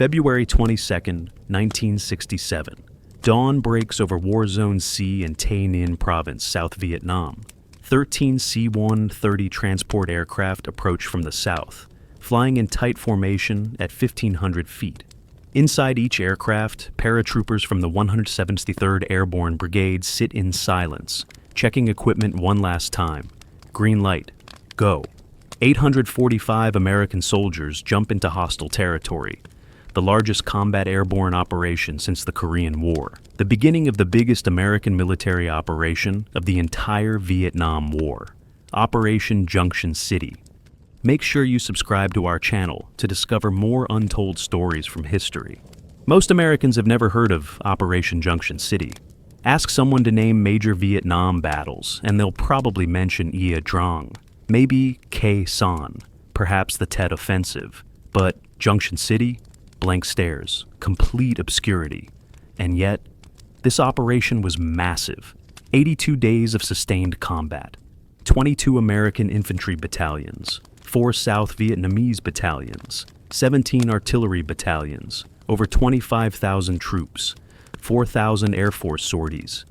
February 22nd, 1967. Dawn breaks over war zone C in Tay Ninh Province, South Vietnam. 13 C-130 transport aircraft approach from the south, flying in tight formation at 1,500 feet. Inside each aircraft, paratroopers from the 173rd Airborne Brigade sit in silence, checking equipment one last time. Green light. Go. 845 American soldiers jump into hostile territory, the largest combat airborne operation since the Korean War, the beginning of the biggest American military operation of the entire Vietnam War, Operation Junction City. Make sure you subscribe to our channel to discover more untold stories from history. Most Americans have never heard of Operation Junction City. Ask someone to name major Vietnam battles, and they'll probably mention Ia Drang, maybe Khe Sanh, perhaps the Tet Offensive, but Junction City? Blank stares, complete obscurity. And yet, this operation was massive. 82 days of sustained combat, 22 American infantry battalions, 4 South Vietnamese battalions, 17 artillery battalions, over 25,000 troops, 4,000 Air Force sorties,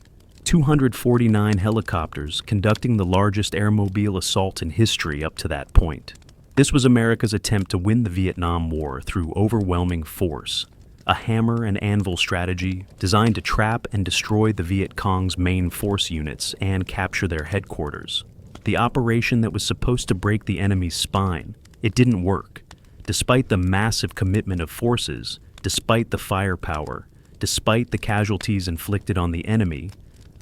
249 helicopters conducting the largest airmobile assault in history up to that point. This was America's attempt to win the Vietnam War through overwhelming force, a hammer and anvil strategy designed to trap and destroy the Viet Cong's main force units and capture their headquarters. The operation that was supposed to break the enemy's spine, it didn't work. Despite the massive commitment of forces, despite the firepower, despite the casualties inflicted on the enemy,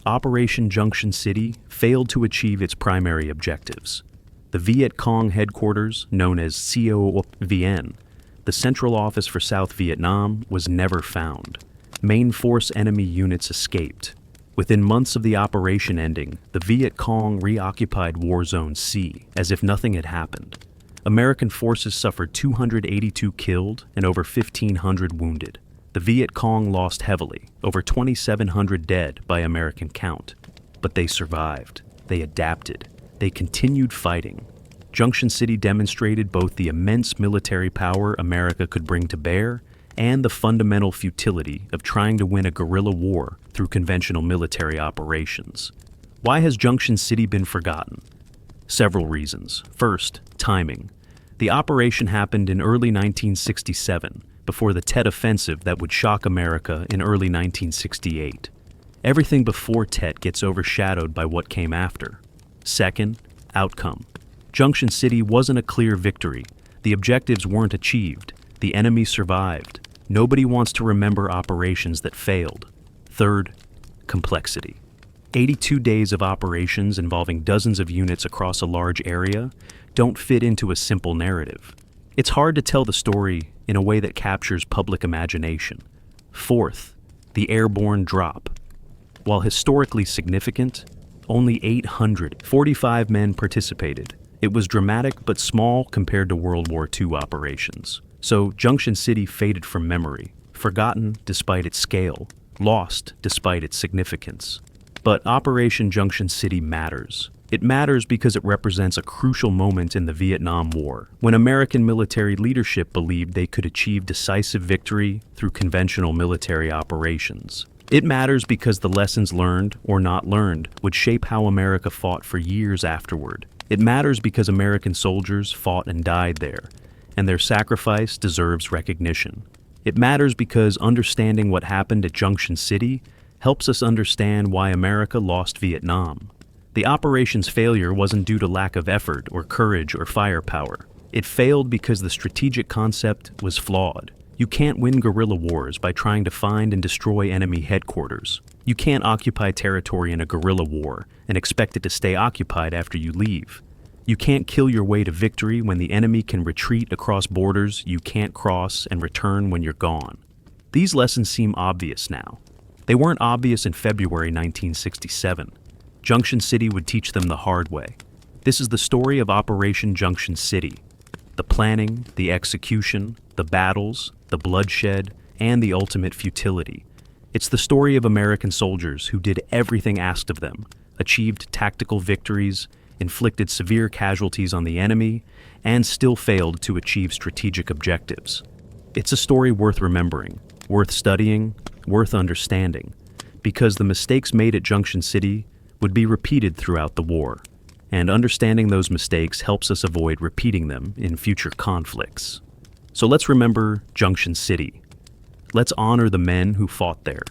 Operation Junction City failed to achieve its primary objectives. The Viet Cong headquarters, known as COSVN, the Central Office for South Vietnam, was never found. Main force enemy units escaped. Within months of the operation ending, the Viet Cong reoccupied War Zone C as if nothing had happened. American forces suffered 282 killed and over 1,500 wounded. The Viet Cong lost heavily, over 2,700 dead by American count. But they survived. They adapted. They continued fighting. Junction City demonstrated both the immense military power America could bring to bear and the fundamental futility of trying to win a guerrilla war through conventional military operations. Why has Junction City been forgotten? Several reasons. First, timing. The operation happened in early 1967, before the Tet Offensive that would shock America in early 1968. Everything before Tet gets overshadowed by what came after. Second, outcome. Junction City wasn't a clear victory. The objectives weren't achieved. The enemy survived. Nobody wants to remember operations that failed. Third, complexity. 82 days of operations involving dozens of units across a large area don't fit into a simple narrative. It's hard to tell the story in a way that captures public imagination. Fourth, the airborne drop. While historically significant, only 845 men participated. It was dramatic but small compared to World War II operations. So Junction City faded from memory, forgotten despite its scale, lost despite its significance. But Operation Junction City matters. It matters because it represents a crucial moment in the Vietnam War, when American military leadership believed they could achieve decisive victory through conventional military operations. It matters because the lessons learned or not learned would shape how America fought for years afterward. It matters because American soldiers fought and died there, and their sacrifice deserves recognition. It matters because understanding what happened at Junction City helps us understand why America lost Vietnam. The operation's failure wasn't due to lack of effort or courage or firepower. It failed because the strategic concept was flawed. You can't win guerrilla wars by trying to find and destroy enemy headquarters. You can't occupy territory in a guerrilla war and expect it to stay occupied after you leave. You can't kill your way to victory when the enemy can retreat across borders you can't cross and return when you're gone. These lessons seem obvious now. They weren't obvious in February 1967. Junction City would teach them the hard way. This is the story of Operation Junction City. The planning, the execution, the battles, the bloodshed, and the ultimate futility. It's the story of American soldiers who did everything asked of them, achieved tactical victories, inflicted severe casualties on the enemy, and still failed to achieve strategic objectives. It's a story worth remembering, worth studying, worth understanding, because the mistakes made at Junction City would be repeated throughout the war, and understanding those mistakes helps us avoid repeating them in future conflicts. So let's remember Junction City. Let's honor the men who fought there,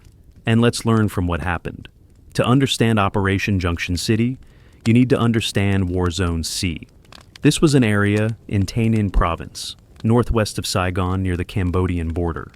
and let's learn from what happened. To understand Operation Junction City, you need to understand War Zone C. This was an area in Tay Ninh Province, northwest of Saigon near the Cambodian border.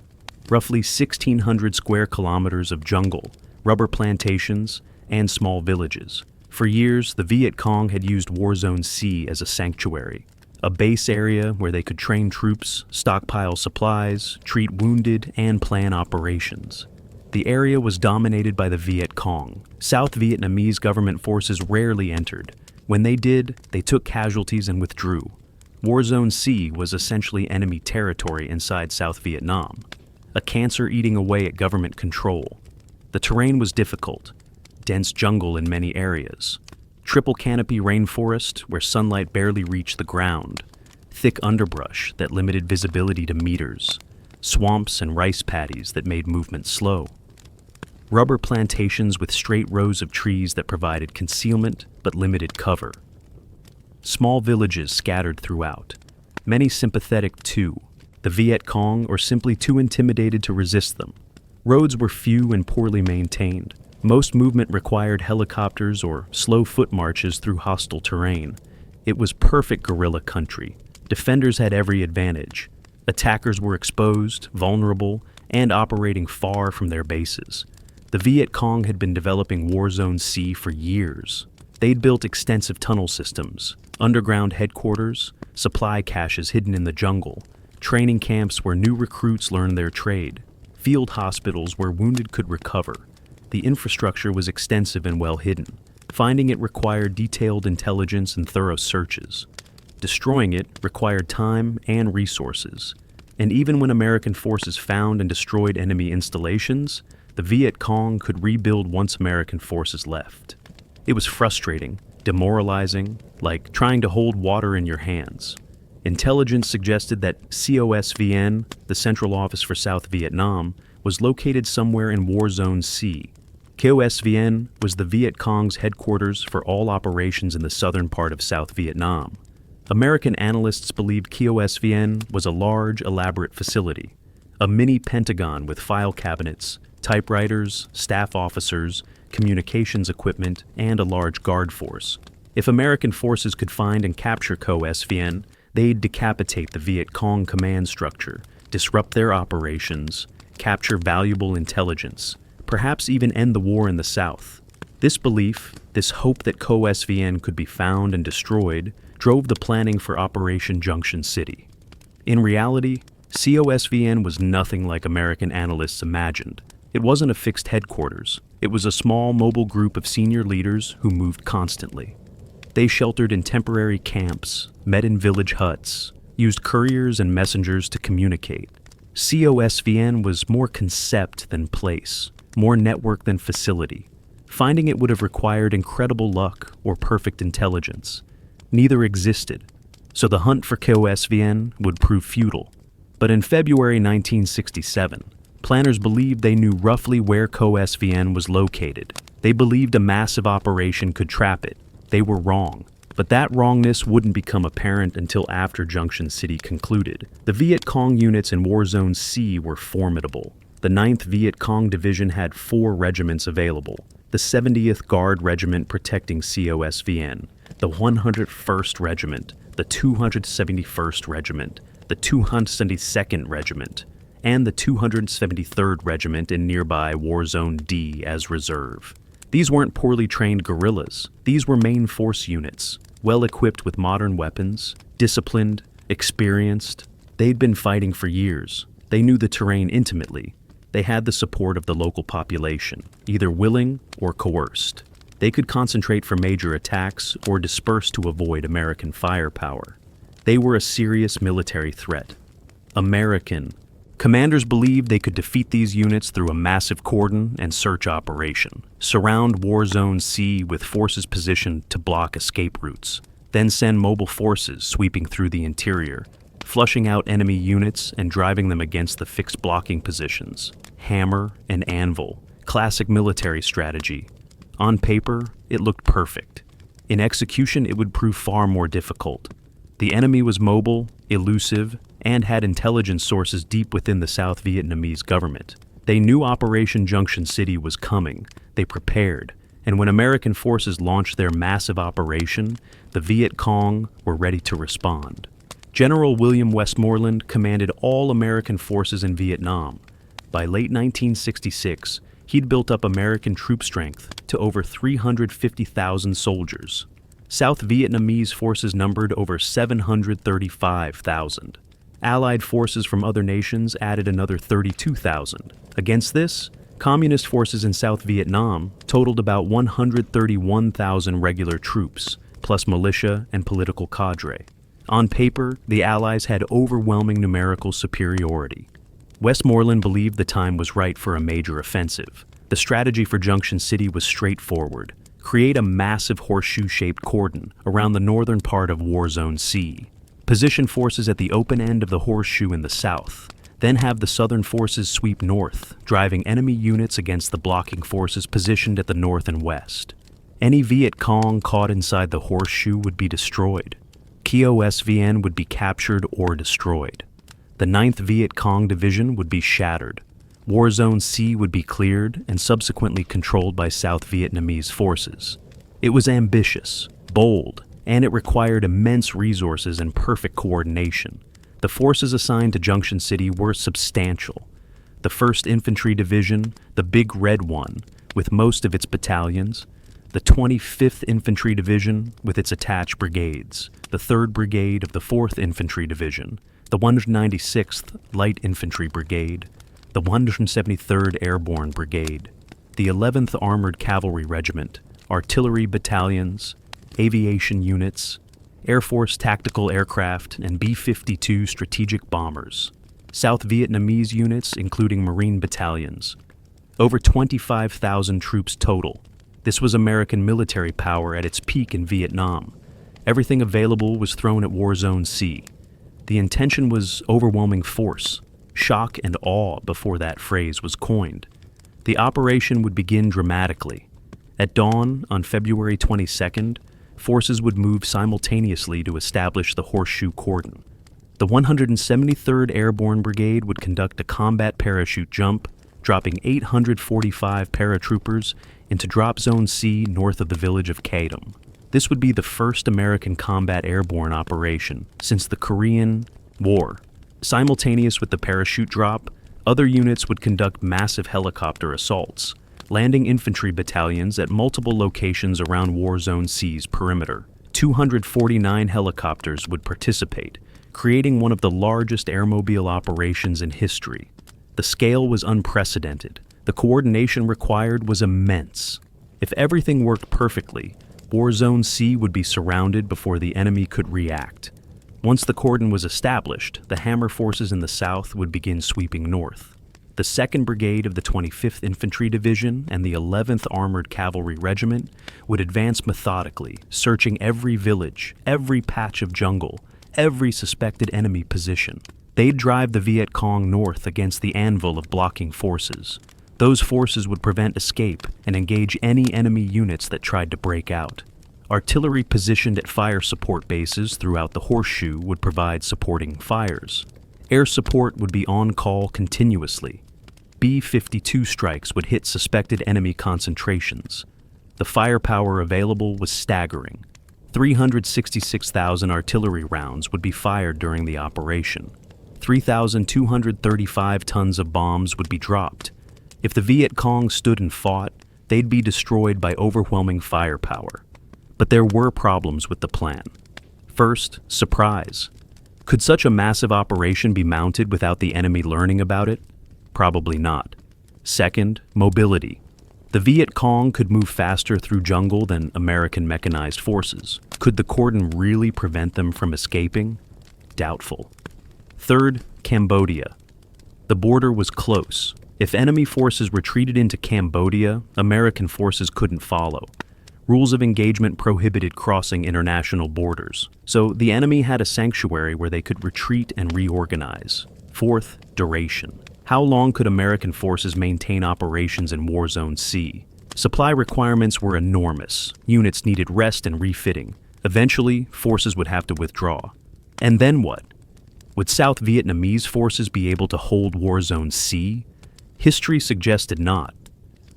Roughly 1,600 square kilometers of jungle, rubber plantations, and small villages. For years, the Viet Cong had used War Zone C as a sanctuary, a base area where they could train troops, stockpile supplies, treat wounded, and plan operations. The area was dominated by the Viet Cong. South Vietnamese government forces rarely entered. When they did, they took casualties and withdrew. War Zone C was essentially enemy territory inside South Vietnam, a cancer eating away at government control. The terrain was difficult, dense jungle in many areas, triple canopy rainforest where sunlight barely reached the ground, thick underbrush that limited visibility to meters, swamps and rice paddies that made movement slow. Rubber plantations with straight rows of trees that provided concealment but limited cover. Small villages scattered throughout, many sympathetic too, the Viet Cong or simply too intimidated to resist them. Roads were few and poorly maintained. Most movement required helicopters or slow foot marches through hostile terrain. It was perfect guerrilla country. Defenders had every advantage. Attackers were exposed, vulnerable, and operating far from their bases. The Viet Cong had been developing War Zone C for years. They'd built extensive tunnel systems, underground headquarters, supply caches hidden in the jungle, training camps where new recruits learned their trade, field hospitals where wounded could recover. The infrastructure was extensive and well hidden. Finding it required detailed intelligence and thorough searches. Destroying it required time and resources. And even when American forces found and destroyed enemy installations, the Viet Cong could rebuild once American forces left. It was frustrating, demoralizing, like trying to hold water in your hands. Intelligence suggested that COSVN, the Central Office for South Vietnam, was located somewhere in War Zone C. COSVN was the Viet Cong's headquarters for all operations in the southern part of South Vietnam. American analysts believed COSVN was a large, elaborate facility, a mini-Pentagon with file cabinets, typewriters, staff officers, communications equipment, and a large guard force. If American forces could find and capture COSVN, they'd decapitate the Viet Cong command structure, disrupt their operations, capture valuable intelligence, perhaps even end the war in the South. This belief, this hope that COSVN could be found and destroyed, drove the planning for Operation Junction City. In reality, COSVN was nothing like American analysts imagined. It wasn't a fixed headquarters. It was a small mobile group of senior leaders who moved constantly. They sheltered in temporary camps, met in village huts, used couriers and messengers to communicate. COSVN was more concept than place, more network than facility. Finding it would have required incredible luck or perfect intelligence. Neither existed, so the hunt for COSVN would prove futile. But in February 1967, planners believed they knew roughly where COSVN was located. They believed a massive operation could trap it. They were wrong. But that wrongness wouldn't become apparent until after Junction City concluded. The Viet Cong units in War Zone C were formidable. The 9th Viet Cong Division had 4 regiments available. The 70th Guard Regiment protecting COSVN, the 101st Regiment, the 271st Regiment, the 272nd Regiment, and the 273rd Regiment in nearby War Zone D as reserve. These weren't poorly trained guerrillas. These were main force units, well equipped with modern weapons, disciplined, experienced. They'd been fighting for years. They knew the terrain intimately. They had the support of the local population, either willing or coerced. They could concentrate for major attacks or disperse to avoid American firepower. They were a serious military threat. American. Commanders believed they could defeat these units through a massive cordon and search operation, surround War Zone C with forces positioned to block escape routes, then send mobile forces sweeping through the interior, flushing out enemy units and driving them against the fixed blocking positions. Hammer and anvil, classic military strategy. On paper, it looked perfect. In execution, it would prove far more difficult. The enemy was mobile, elusive, and had intelligence sources deep within the South Vietnamese government. They knew Operation Junction City was coming. They prepared. And when American forces launched their massive operation, the Viet Cong were ready to respond. General William Westmoreland commanded all American forces in Vietnam. By late 1966, he'd built up American troop strength to over 350,000 soldiers. South Vietnamese forces numbered over 735,000. Allied forces from other nations added another 32,000. Against this, Communist forces in South Vietnam totaled about 131,000 regular troops, plus militia and political cadre. On paper, the Allies had overwhelming numerical superiority. Westmoreland believed the time was right for a major offensive. The strategy for Junction City was straightforward. Create a massive horseshoe-shaped cordon around the northern part of War Zone C. Position forces at the open end of the horseshoe in the south. Then have the southern forces sweep north, driving enemy units against the blocking forces positioned at the north and west. Any Viet Cong caught inside the horseshoe would be destroyed. COSVN would be captured or destroyed. The 9th Viet Cong Division would be shattered. War Zone C would be cleared and subsequently controlled by South Vietnamese forces. It was ambitious, bold, and it required immense resources and perfect coordination. The forces assigned to Junction City were substantial. The 1st Infantry Division, the Big Red One, with most of its battalions, the 25th Infantry Division with its attached brigades, the 3rd Brigade of the 4th Infantry Division, the 196th Light Infantry Brigade, the 173rd Airborne Brigade, the 11th Armored Cavalry Regiment, artillery battalions, aviation units, Air Force tactical aircraft, and B-52 strategic bombers. South Vietnamese units, including Marine battalions. Over 25,000 troops total. This was American military power at its peak in Vietnam. Everything available was thrown at War Zone C. The intention was overwhelming force, shock and awe before that phrase was coined. The operation would begin dramatically. At dawn on February 22nd, forces would move simultaneously to establish the horseshoe cordon. The 173rd Airborne Brigade would conduct a combat parachute jump, dropping 845 paratroopers into Drop Zone C north of the village of Kadam. This would be the first American combat airborne operation since the Korean War. Simultaneous with the parachute drop, other units would conduct massive helicopter assaults, landing infantry battalions at multiple locations around War Zone C's perimeter. 249 helicopters would participate, creating one of the largest airmobile operations in history. The scale was unprecedented. The coordination required was immense. If everything worked perfectly, War Zone C would be surrounded before the enemy could react. Once the cordon was established, the Hammer forces in the south would begin sweeping north. The 2nd Brigade of the 25th Infantry Division and the 11th Armored Cavalry Regiment would advance methodically, searching every village, every patch of jungle, every suspected enemy position. They'd drive the Viet Cong north against the anvil of blocking forces. Those forces would prevent escape and engage any enemy units that tried to break out. Artillery positioned at fire support bases throughout the horseshoe would provide supporting fires. Air support would be on call continuously. B-52 strikes would hit suspected enemy concentrations. The firepower available was staggering. 366,000 artillery rounds would be fired during the operation. 3,235 tons of bombs would be dropped. If the Viet Cong stood and fought, they'd be destroyed by overwhelming firepower. But there were problems with the plan. First, surprise. Could such a massive operation be mounted without the enemy learning about it? Probably not. Second, mobility. The Viet Cong could move faster through jungle than American mechanized forces. Could the cordon really prevent them from escaping? Doubtful. Third, Cambodia. The border was close. If enemy forces retreated into Cambodia, American forces couldn't follow. Rules of engagement prohibited crossing international borders, so the enemy had a sanctuary where they could retreat and reorganize. Fourth, duration. How long could American forces maintain operations in War Zone C? Supply requirements were enormous. Units needed rest and refitting. Eventually, forces would have to withdraw. And then what? Would South Vietnamese forces be able to hold War Zone C? History suggested not.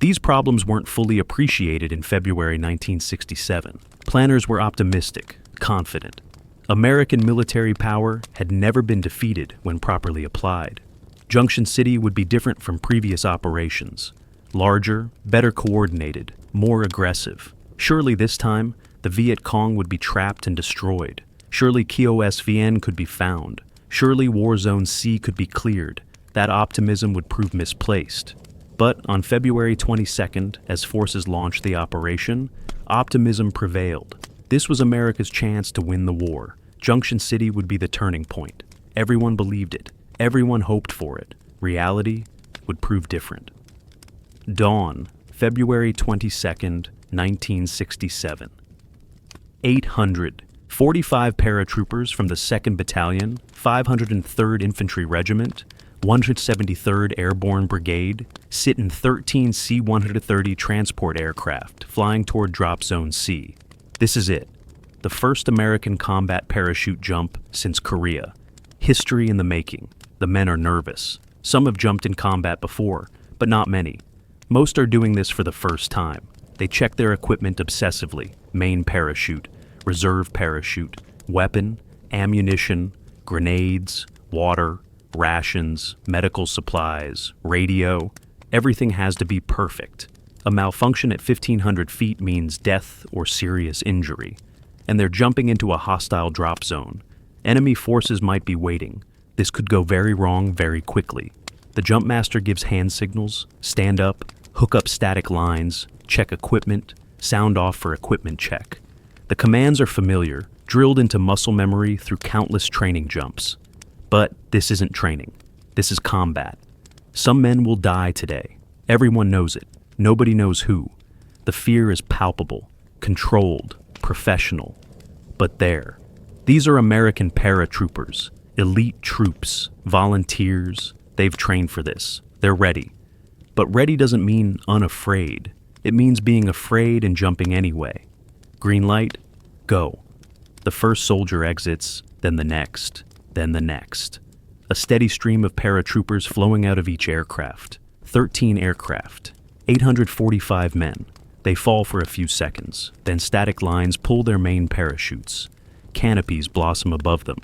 These problems weren't fully appreciated in February 1967. Planners were optimistic, confident. American military power had never been defeated when properly applied. Junction City would be different from previous operations. Larger, better coordinated, more aggressive. Surely this time, the Viet Cong would be trapped and destroyed. Surely COSVN could be found. Surely War Zone C could be cleared. That optimism would prove misplaced. But on February 22nd, as forces launched the operation, optimism prevailed. This was America's chance to win the war. Junction City would be the turning point. Everyone believed it. Everyone hoped for it. Reality would prove different. Dawn, February 22nd, 1967. 845 paratroopers from the 2nd Battalion, 503rd Infantry Regiment, 173rd Airborne Brigade sit in 13 C-130 transport aircraft flying toward Drop Zone C. This is it. The first American combat parachute jump since Korea. History in the making. The men are nervous. Some have jumped in combat before, but not many. Most are doing this for the first time. They check their equipment obsessively. Main parachute, reserve parachute, weapon, ammunition, grenades, water, rations, medical supplies, radio. Everything has to be perfect. A malfunction at 1,500 feet means death or serious injury. And they're jumping into a hostile drop zone. Enemy forces might be waiting. This could go very wrong very quickly. The jump master gives hand signals, stand up, hook up static lines, check equipment, sound off for equipment check. The commands are familiar, drilled into muscle memory through countless training jumps. But this isn't training. This is combat. Some men will die today. Everyone knows it. Nobody knows who. The fear is palpable, controlled, professional. But there. These are American paratroopers, elite troops, volunteers. They've trained for this. They're ready. But ready doesn't mean unafraid. It means being afraid and jumping anyway. Green light, go. The first soldier exits, then the next, then the next. A steady stream of paratroopers flowing out of each aircraft. 13 aircraft, 845 men. They fall for a few seconds, then static lines pull their main parachutes. Canopies blossom above them,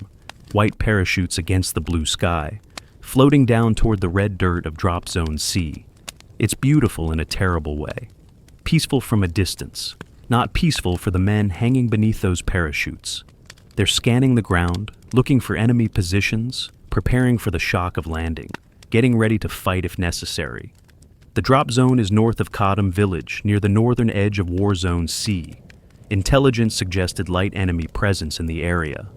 white parachutes against the blue sky, floating down toward the red dirt of Drop Zone C. It's beautiful in a terrible way. Peaceful from a distance, not peaceful for the men hanging beneath those parachutes. They're scanning the ground, looking for enemy positions, preparing for the shock of landing, getting ready to fight if necessary. The drop zone is north of Kadam Village, near the northern edge of War Zone C. Intelligence suggested light enemy presence in the area.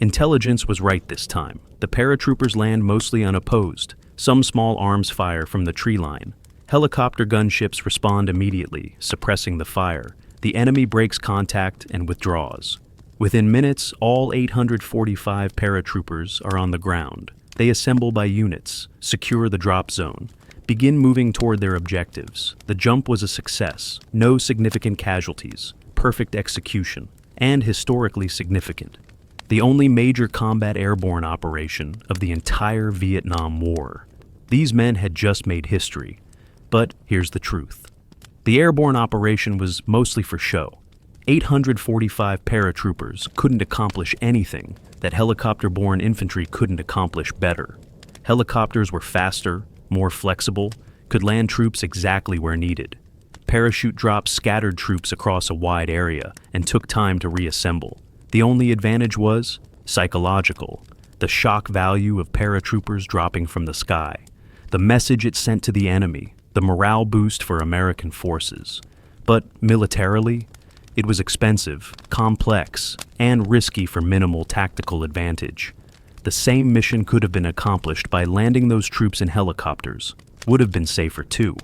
Intelligence was right this time. The paratroopers land mostly unopposed. Some small arms fire from the tree line. Helicopter gunships respond immediately, suppressing the fire. The enemy breaks contact and withdraws. Within minutes, all 845 paratroopers are on the ground. They assemble by units, secure the drop zone, begin moving toward their objectives. The jump was a success. No significant casualties. Perfect execution, and historically significant. The only major combat airborne operation of the entire Vietnam War. These men had just made history. But here's the truth. The airborne operation was mostly for show. 845 paratroopers couldn't accomplish anything that helicopter-borne infantry couldn't accomplish better. Helicopters were faster, more flexible, could land troops exactly where needed. Parachute drops scattered troops across a wide area and took time to reassemble. The only advantage was psychological, the shock value of paratroopers dropping from the sky, the message it sent to the enemy, the morale boost for American forces. But militarily, it was expensive, complex, and risky for minimal tactical advantage. The same mission could have been accomplished by landing those troops in helicopters. Would have been safer too.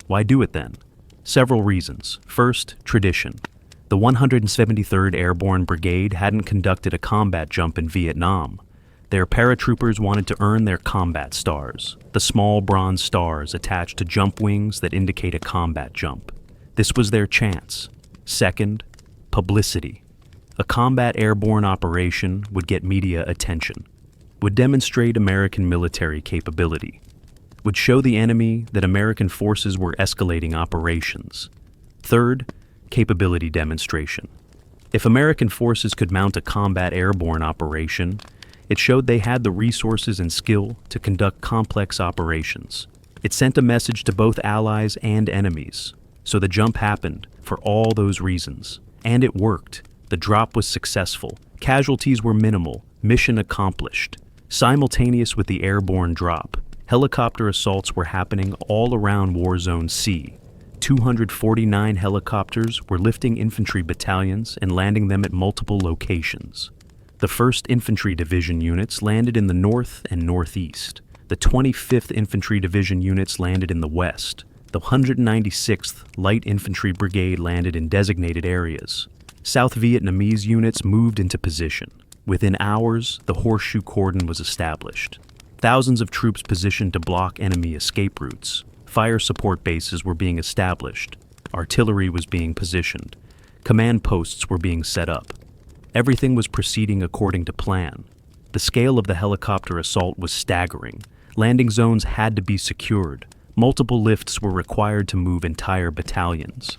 Why do it then? Several reasons. First, tradition. The 173rd Airborne Brigade hadn't conducted a combat jump in Vietnam. Their paratroopers wanted to earn their combat stars, the small bronze stars attached to jump wings that indicate a combat jump. This was their chance. Second, publicity. A combat airborne operation would get media attention, would demonstrate American military capability, would show the enemy that American forces were escalating operations. Third, capability demonstration. If American forces could mount a combat airborne operation, it showed they had the resources and skill to conduct complex operations. It sent a message to both allies and enemies. So the jump happened for all those reasons. And it worked. The drop was successful. Casualties were minimal. Mission accomplished. Simultaneous with the airborne drop, helicopter assaults were happening all around War Zone C. 249 helicopters were lifting infantry battalions and landing them at multiple locations. The 1st Infantry Division units landed in the north and northeast. The 25th Infantry Division units landed in the west. The 196th Light Infantry Brigade landed in designated areas. South Vietnamese units moved into position. Within hours, the horseshoe cordon was established. Thousands of troops positioned to block enemy escape routes. Fire support bases were being established. Artillery was being positioned. Command posts were being set up. Everything was proceeding according to plan. The scale of the helicopter assault was staggering. Landing zones had to be secured. Multiple lifts were required to move entire battalions.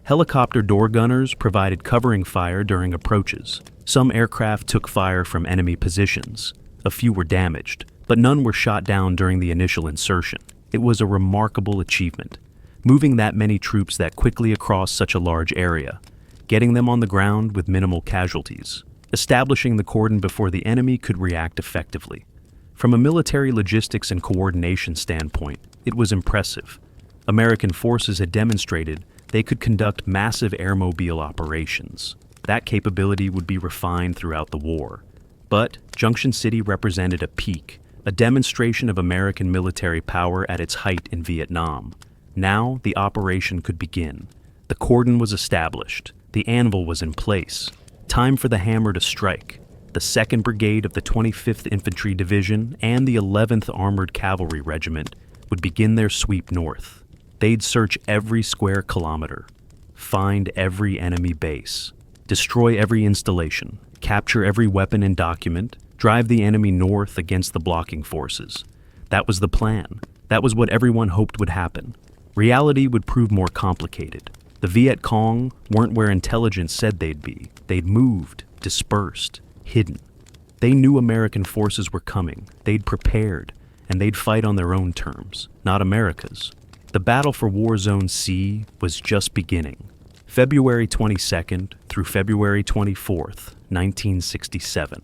Helicopter door gunners provided covering fire during approaches. Some aircraft took fire from enemy positions. A few were damaged, but none were shot down during the initial insertion. It was a remarkable achievement, moving that many troops that quickly across such a large area, getting them on the ground with minimal casualties, establishing the cordon before the enemy could react effectively. From a military logistics and coordination standpoint, it was impressive. American forces had demonstrated they could conduct massive airmobile operations. That capability would be refined throughout the war. But Junction City represented a peak, a demonstration of American military power at its height in Vietnam. Now the operation could begin. The cordon was established. The anvil was in place. Time for the hammer to strike. The 2nd Brigade of the 25th Infantry Division and the 11th Armored Cavalry Regiment would begin their sweep north. They'd search every square kilometer, find every enemy base, destroy every installation, capture every weapon and document, drive the enemy north against the blocking forces. That was the plan. That was what everyone hoped would happen. Reality would prove more complicated. The Viet Cong weren't where intelligence said they'd be. They'd moved, dispersed, hidden. They knew American forces were coming. They'd prepared, and they'd fight on their own terms, not America's. The battle for War Zone C was just beginning. February 22nd through February 24th, 1967.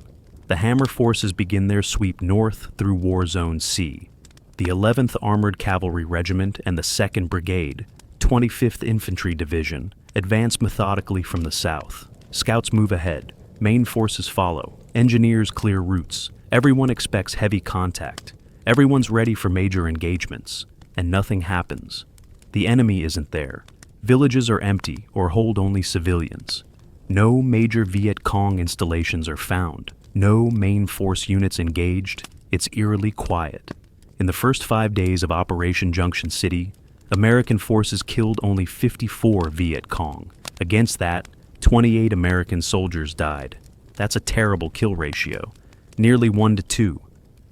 The Hammer forces begin their sweep north through War Zone C. The 11th Armored Cavalry Regiment and the 2nd Brigade, 25th Infantry Division, advance methodically from the south. Scouts move ahead. Main forces follow. Engineers clear routes. Everyone expects heavy contact. Everyone's ready for major engagements. And nothing happens. The enemy isn't there. Villages are empty or hold only civilians. No major Viet Cong installations are found. No main force units engaged. It's eerily quiet. In the first 5 days of Operation Junction City, American forces killed only 54 Viet Cong. Against that, 28 American soldiers died. That's a terrible kill ratio, nearly 1 to 2.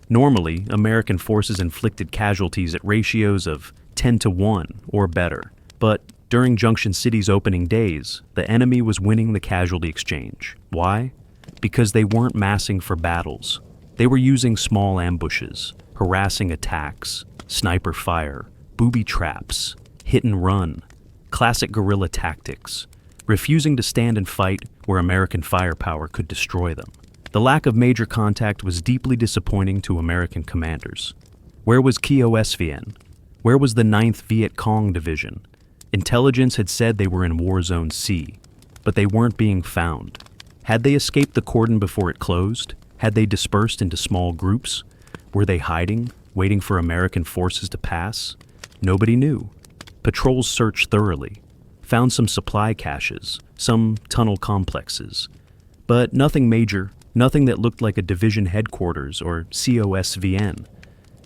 Normally, American forces inflicted casualties at ratios of 10 to 1 or better. But during Junction City's opening days, the enemy was winning the casualty exchange. Why? Because they weren't massing for battles. They were using small ambushes, harassing attacks, sniper fire, booby traps, hit and run, classic guerrilla tactics, refusing to stand and fight where American firepower could destroy them. The lack of major contact was deeply disappointing to American commanders. Where was COSVN? Where was the 9th Viet Cong Division? Intelligence had said they were in War Zone C, but they weren't being found. Had they escaped the cordon before it closed? Had they dispersed into small groups? Were they hiding, waiting for American forces to pass? Nobody knew. Patrols searched thoroughly. found some supply caches, some tunnel complexes. But nothing major, nothing that looked like a division headquarters or COSVN.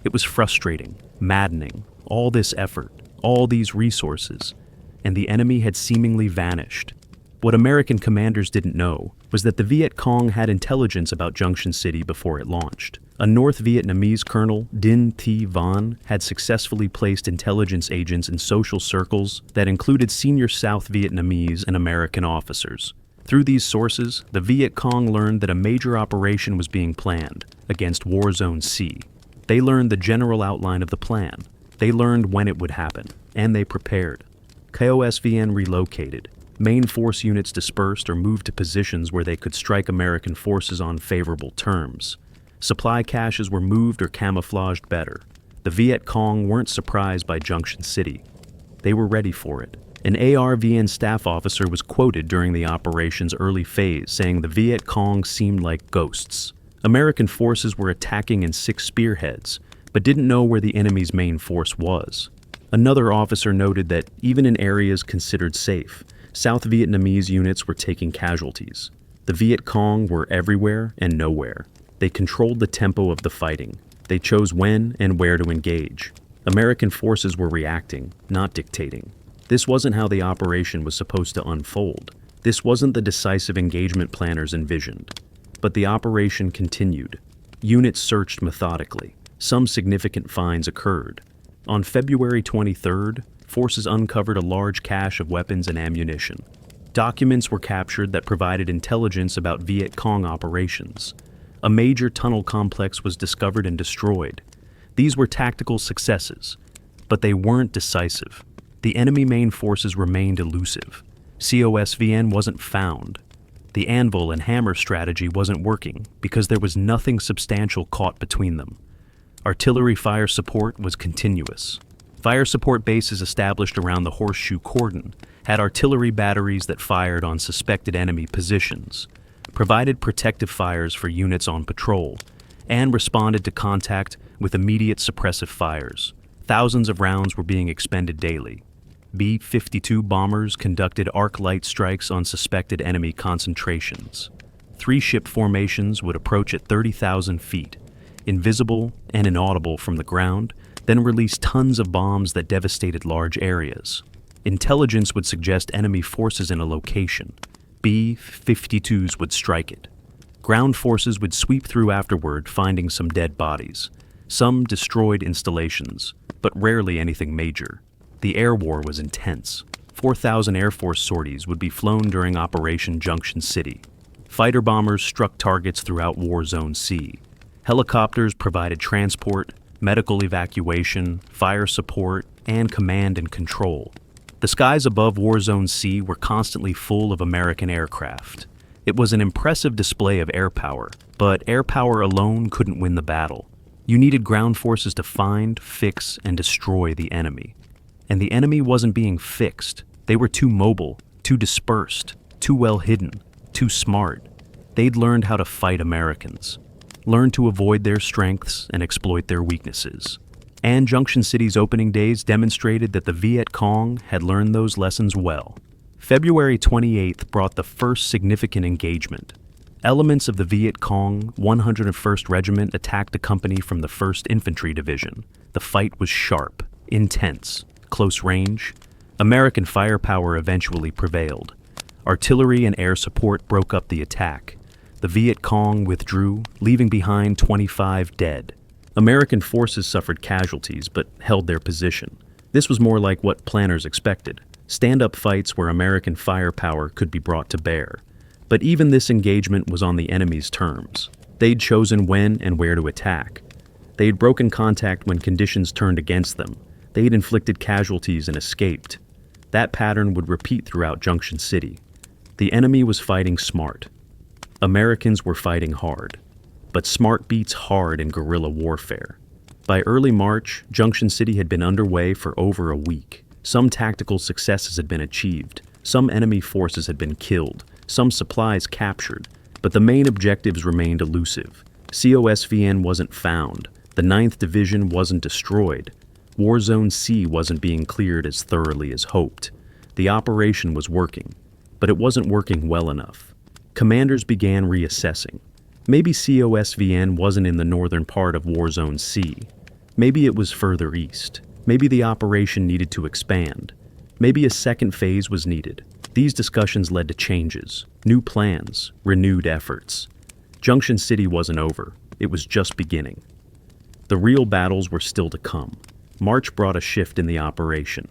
It was frustrating, maddening, all this effort, all these resources, and the enemy had seemingly vanished. What American commanders didn't know was that the Viet Cong had intelligence about Junction City before it launched. A North Vietnamese colonel, Dinh Thi Van, had successfully placed intelligence agents in social circles that included senior South Vietnamese and American officers. Through these sources, the Viet Cong learned that a major operation was being planned against War Zone C. They learned the general outline of the plan. They learned when it would happen, and they prepared. COSVN relocated. Main force units dispersed or moved to positions where they could strike American forces on favorable terms. Supply caches were moved or camouflaged better. The Viet Cong weren't surprised by Junction City. They were ready for it. An ARVN staff officer was quoted during the operation's early phase, saying the Viet Cong seemed like ghosts. American forces were attacking in 6 spearheads, but didn't know where the enemy's main force was. Another officer noted that even in areas considered safe, South Vietnamese units were taking casualties. The Viet Cong were everywhere and nowhere. They controlled the tempo of the fighting. They chose when and where to engage. American forces were reacting, not dictating. This wasn't how the operation was supposed to unfold. This wasn't the decisive engagement planners envisioned. But the operation continued. Units searched methodically. Some significant finds occurred. On February 23rd, forces uncovered a large cache of weapons and ammunition. Documents were captured that provided intelligence about Viet Cong operations. A major tunnel complex was discovered and destroyed. These were tactical successes, but they weren't decisive. The enemy main forces remained elusive. COSVN wasn't found. The anvil and hammer strategy wasn't working because there was nothing substantial caught between them. Artillery fire support was continuous. Fire support bases established around the horseshoe cordon had artillery batteries that fired on suspected enemy positions, provided protective fires for units on patrol, and responded to contact with immediate suppressive fires. Thousands of rounds were being expended daily. B-52 bombers conducted arc light strikes on suspected enemy concentrations. 3-ship formations would approach at 30,000 feet, invisible and inaudible from the ground, then release tons of bombs that devastated large areas. Intelligence would suggest enemy forces in a location. B-52s would strike it. Ground forces would sweep through afterward, finding some dead bodies. Some destroyed installations, but rarely anything major. The air war was intense. 4,000 Air Force sorties would be flown during Operation Junction City. Fighter bombers struck targets throughout War Zone C. Helicopters provided transport, medical evacuation, fire support, and command and control. The skies above War Zone C were constantly full of American aircraft. It was an impressive display of air power, but air power alone couldn't win the battle. You needed ground forces to find, fix, and destroy the enemy. And the enemy wasn't being fixed. They were too mobile, too dispersed, too well hidden, too smart. They'd learned how to fight Americans, learned to avoid their strengths and exploit their weaknesses. And Junction City's opening days demonstrated that the Viet Cong had learned those lessons well. February 28th brought the first significant engagement. Elements of the Viet Cong 101st Regiment attacked a company from the 1st Infantry Division. The fight was sharp, intense, close range. American firepower eventually prevailed. Artillery and air support broke up the attack. The Viet Cong withdrew, leaving behind 25 dead. American forces suffered casualties but held their position. This was more like what planners expected. Stand-up fights where American firepower could be brought to bear. But even this engagement was on the enemy's terms. They'd chosen when and where to attack. They'd broken contact when conditions turned against them. They'd inflicted casualties and escaped. That pattern would repeat throughout Junction City. The enemy was fighting smart. Americans were fighting hard. But smart beats hard in guerrilla warfare. By early March, Junction City had been underway for over a week. Some tactical successes had been achieved. Some enemy forces had been killed. Some supplies captured. But the main objectives remained elusive. COSVN wasn't found. The 9th Division wasn't destroyed. War Zone C wasn't being cleared as thoroughly as hoped. The operation was working, but it wasn't working well enough. Commanders began reassessing. Maybe COSVN wasn't in the northern part of War Zone C. Maybe it was further east. Maybe the operation needed to expand. Maybe a second phase was needed. These discussions led to changes, new plans, renewed efforts. Junction City wasn't over. It was just beginning. The real battles were still to come. March brought a shift in the operation.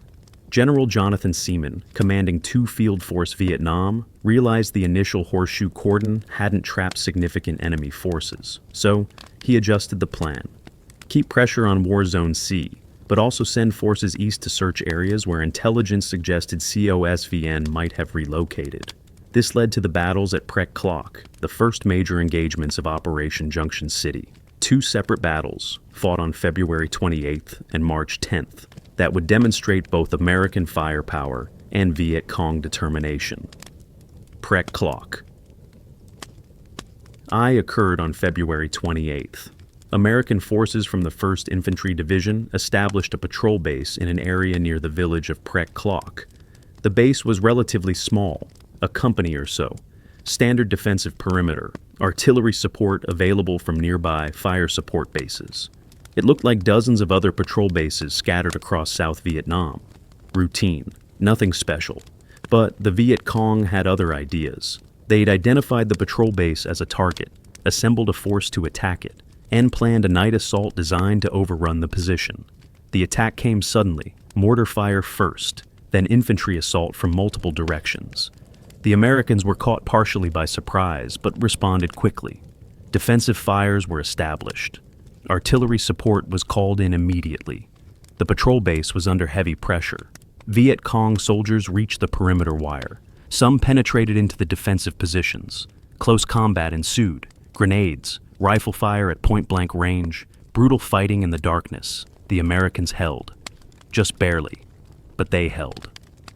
General Jonathan Seaman, commanding 2 Field Force Vietnam, realized the initial horseshoe cordon hadn't trapped significant enemy forces, so he adjusted the plan. Keep pressure on War Zone C, but also send forces east to search areas where intelligence suggested COSVN might have relocated. This led to the battles at Prek Klok, the first major engagements of Operation Junction City. 2 separate battles, fought on February 28th and March 10th, that would demonstrate both American firepower and Viet Cong determination. Prek Klok. I occurred on February 28th. American forces from the 1st Infantry Division established a patrol base in an area near the village of Prek Klok. The base was relatively small, a company or so. Standard defensive perimeter, artillery support available from nearby fire support bases. It looked like dozens of other patrol bases scattered across South Vietnam. Routine, nothing special. But the Viet Cong had other ideas. They'd identified the patrol base as a target, assembled a force to attack it, and planned a night assault designed to overrun the position. The attack came suddenly, mortar fire first, then infantry assault from multiple directions. The Americans were caught partially by surprise, but responded quickly. Defensive fires were established. Artillery support was called in immediately. The patrol base was under heavy pressure. Viet Cong soldiers reached the perimeter wire. Some penetrated into the defensive positions. Close combat ensued. Grenades, rifle fire at point-blank range, brutal fighting in the darkness. The Americans held. Just barely. But they held.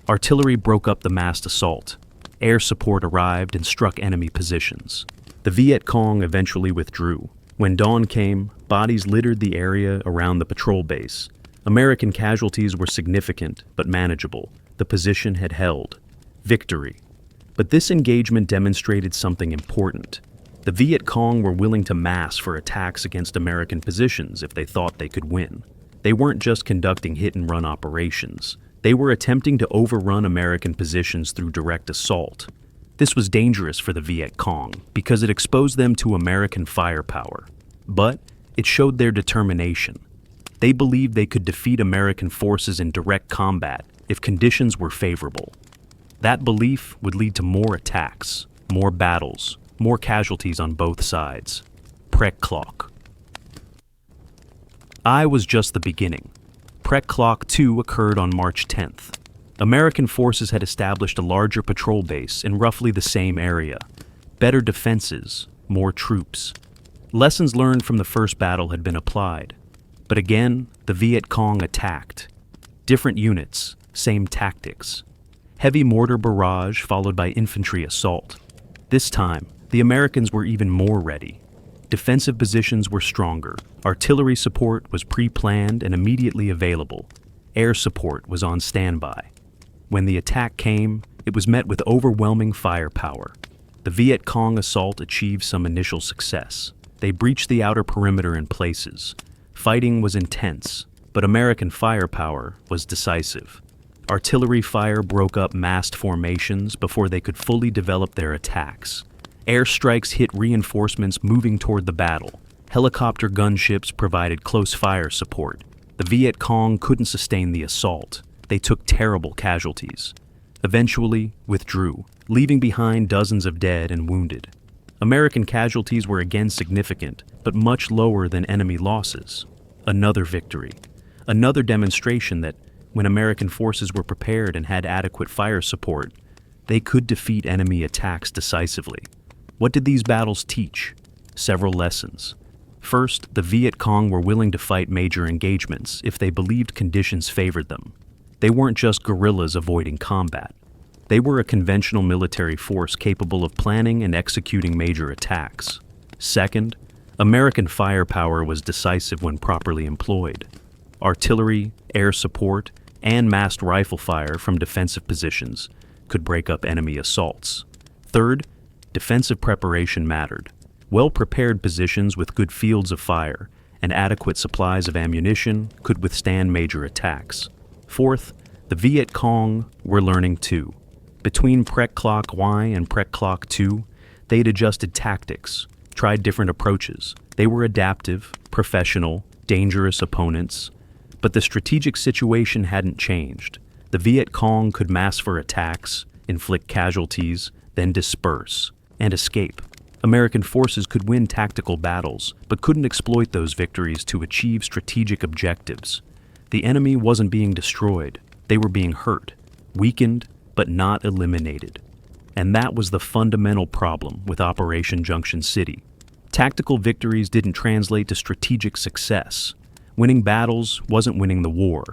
Artillery broke up the massed assault. Air support arrived and struck enemy positions. The Viet Cong eventually withdrew. When dawn came, bodies littered the area around the patrol base. American casualties were significant, but manageable. The position had held. Victory. But this engagement demonstrated something important. The Viet Cong were willing to mass for attacks against American positions if they thought they could win. They weren't just conducting hit-and-run operations. They were attempting to overrun American positions through direct assault. This was dangerous for the Viet Cong because it exposed them to American firepower. But it showed their determination. They believed they could defeat American forces in direct combat if conditions were favorable. That belief would lead to more attacks, more battles, more casualties on both sides. Prek Klok. I was just the beginning. Prek Klok 2 occurred on March 10th. American forces had established a larger patrol base in roughly the same area. Better defenses, more troops. Lessons learned from the first battle had been applied. But again, the Viet Cong attacked. Different units, same tactics. Heavy mortar barrage followed by infantry assault. This time, the Americans were even more ready. Defensive positions were stronger. Artillery support was pre-planned and immediately available. Air support was on standby. When the attack came, it was met with overwhelming firepower. The Viet Cong assault achieved some initial success. They breached the outer perimeter in places. Fighting was intense, but American firepower was decisive. Artillery fire broke up massed formations before they could fully develop their attacks. Airstrikes hit reinforcements moving toward the battle. Helicopter gunships provided close fire support. The Viet Cong couldn't sustain the assault. They took terrible casualties. Eventually, withdrew, leaving behind dozens of dead and wounded. American casualties were again significant, but much lower than enemy losses. Another victory. Another demonstration that, when American forces were prepared and had adequate fire support, they could defeat enemy attacks decisively. What did these battles teach? Several lessons. First, the Viet Cong were willing to fight major engagements if they believed conditions favored them. They weren't just guerrillas avoiding combat. They were a conventional military force capable of planning and executing major attacks. Second, American firepower was decisive when properly employed. Artillery, air support, and massed rifle fire from defensive positions could break up enemy assaults. Third, defensive preparation mattered. Well-prepared positions with good fields of fire and adequate supplies of ammunition could withstand major attacks. Fourth, the Viet Cong were learning too. Between Prec Clock Y and Prec Clock 2, they'd adjusted tactics, tried different approaches. They were adaptive, professional, dangerous opponents. But the strategic situation hadn't changed. The Viet Cong could mass for attacks, inflict casualties, then disperse, and escape. American forces could win tactical battles, but couldn't exploit those victories to achieve strategic objectives. The enemy wasn't being destroyed. They were being hurt, weakened, but not eliminated. And that was the fundamental problem with Operation Junction City. Tactical victories didn't translate to strategic success. Winning battles wasn't winning the war.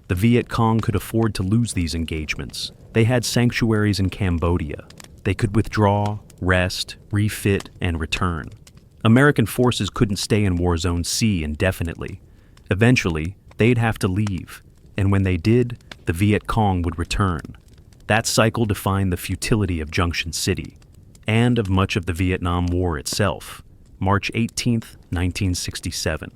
The Viet Cong could afford to lose these engagements. They had sanctuaries in Cambodia. They could withdraw, rest, refit, and return. American forces couldn't stay in War Zone C indefinitely. Eventually, they'd have to leave, and when they did, the Viet Cong would return. That cycle defined the futility of Junction City, and of much of the Vietnam War itself. March 18, 1967.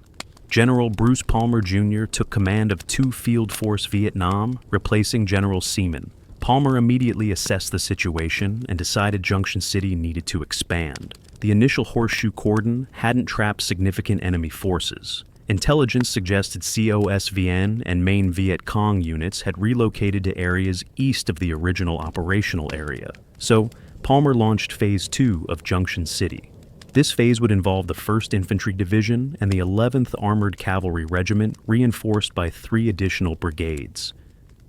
General Bruce Palmer Jr. took command of 2 Field Force Vietnam, replacing General Seaman. Palmer immediately assessed the situation and decided Junction City needed to expand. The initial horseshoe cordon hadn't trapped significant enemy forces. Intelligence suggested COSVN and main Viet Cong units had relocated to areas east of the original operational area. So, Palmer launched Phase 2 of Junction City. This phase would involve the 1st Infantry Division and the 11th Armored Cavalry Regiment, reinforced by 3 additional brigades.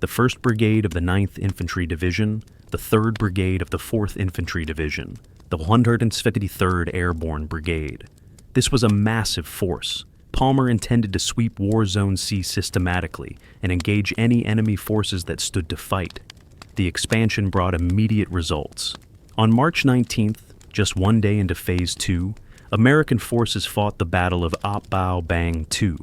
The 1st Brigade of the 9th Infantry Division, the 3rd Brigade of the 4th Infantry Division, the 153rd Airborne Brigade. This was a massive force. Palmer intended to sweep War Zone C systematically and engage any enemy forces that stood to fight. The expansion brought immediate results. On March 19th, just 1 day into Phase 2, American forces fought the Battle of Ap Bao Bang II.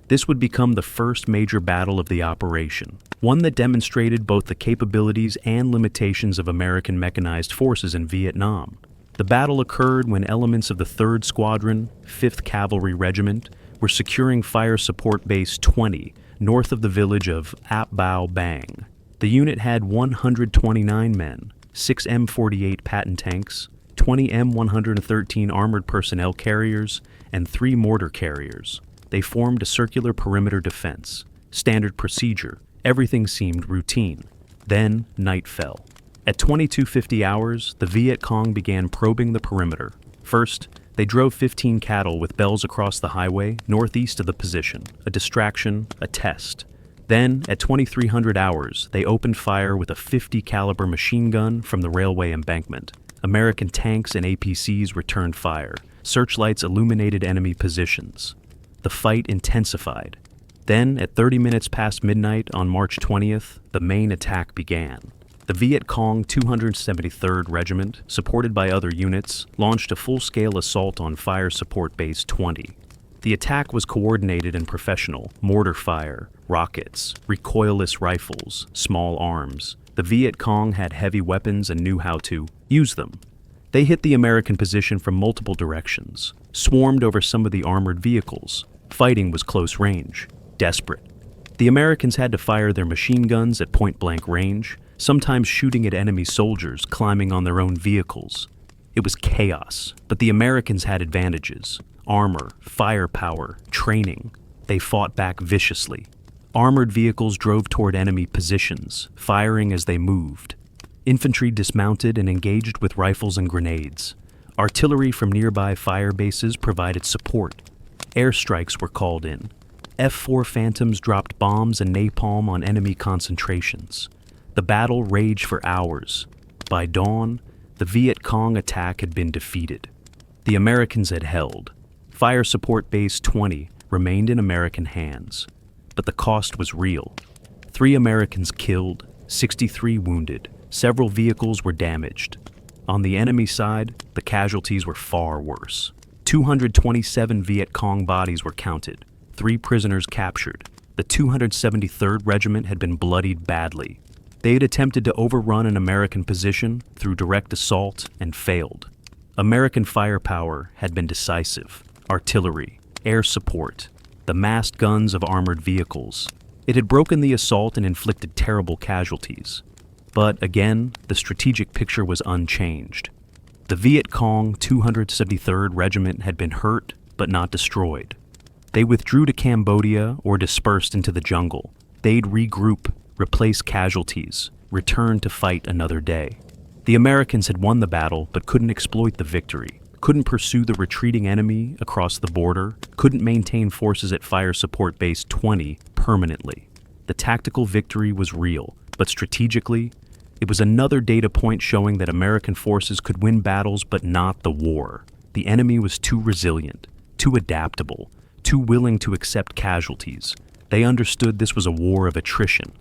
This would become the first major battle of the operation, one that demonstrated both the capabilities and limitations of American mechanized forces in Vietnam. The battle occurred when elements of the 3rd Squadron, 5th Cavalry Regiment, were securing Fire Support Base 20 north of the village of Ap Bao Bang. The unit had 129 men, 6 M48 Patton tanks, 20 M113 armored personnel carriers, and 3 mortar carriers. They formed a circular perimeter defense. Standard procedure. Everything seemed routine. Then night fell. At 22:50 hours, the Viet Cong began probing the perimeter. First, they drove 15 cattle with bells across the highway northeast of the position, a distraction, a test. Then, at 2300 hours, they opened fire with a .50 caliber machine gun from the railway embankment. American tanks and APCs returned fire. Searchlights illuminated enemy positions. The fight intensified. Then, at 30 minutes past midnight on March 20th, the main attack began. The Viet Cong 273rd Regiment, supported by other units, launched a full-scale assault on Fire Support Base 20. The attack was coordinated and professional: mortar fire, rockets, recoilless rifles, small arms. The Viet Cong had heavy weapons and knew how to use them. They hit the American position from multiple directions, swarmed over some of the armored vehicles. Fighting was close range, desperate. The Americans had to fire their machine guns at point-blank range, sometimes shooting at enemy soldiers climbing on their own vehicles. It was chaos, but the Americans had advantages: armor, firepower, training. They fought back viciously. Armored vehicles drove toward enemy positions, firing as they moved. Infantry dismounted and engaged with rifles and grenades. Artillery from nearby fire bases provided support. Airstrikes were called in. F-4 Phantoms dropped bombs and napalm on enemy concentrations. The battle raged for hours. By dawn, the Viet Cong attack had been defeated. The Americans had held. Fire Support Base 20 remained in American hands. But the cost was real. 3 Americans killed, 63 wounded. Several vehicles were damaged. On the enemy side, the casualties were far worse. 227 Viet Cong bodies were counted, 3 prisoners captured. the 273rd Regiment had been bloodied badly. They had attempted to overrun an American position through direct assault and failed. American firepower had been decisive: artillery, air support, the massed guns of armored vehicles. It had broken the assault and inflicted terrible casualties. But again, the strategic picture was unchanged. The Viet Cong 273rd Regiment had been hurt, but not destroyed. They withdrew to Cambodia or dispersed into the jungle. They'd regroup, replace casualties, return to fight another day. The Americans had won the battle, but couldn't exploit the victory, couldn't pursue the retreating enemy across the border, couldn't maintain forces at Fire Support Base 20 permanently. The tactical victory was real, but strategically, it was another data point showing that American forces could win battles but not the war. The enemy was too resilient, too adaptable, too willing to accept casualties. They understood this was a war of attrition,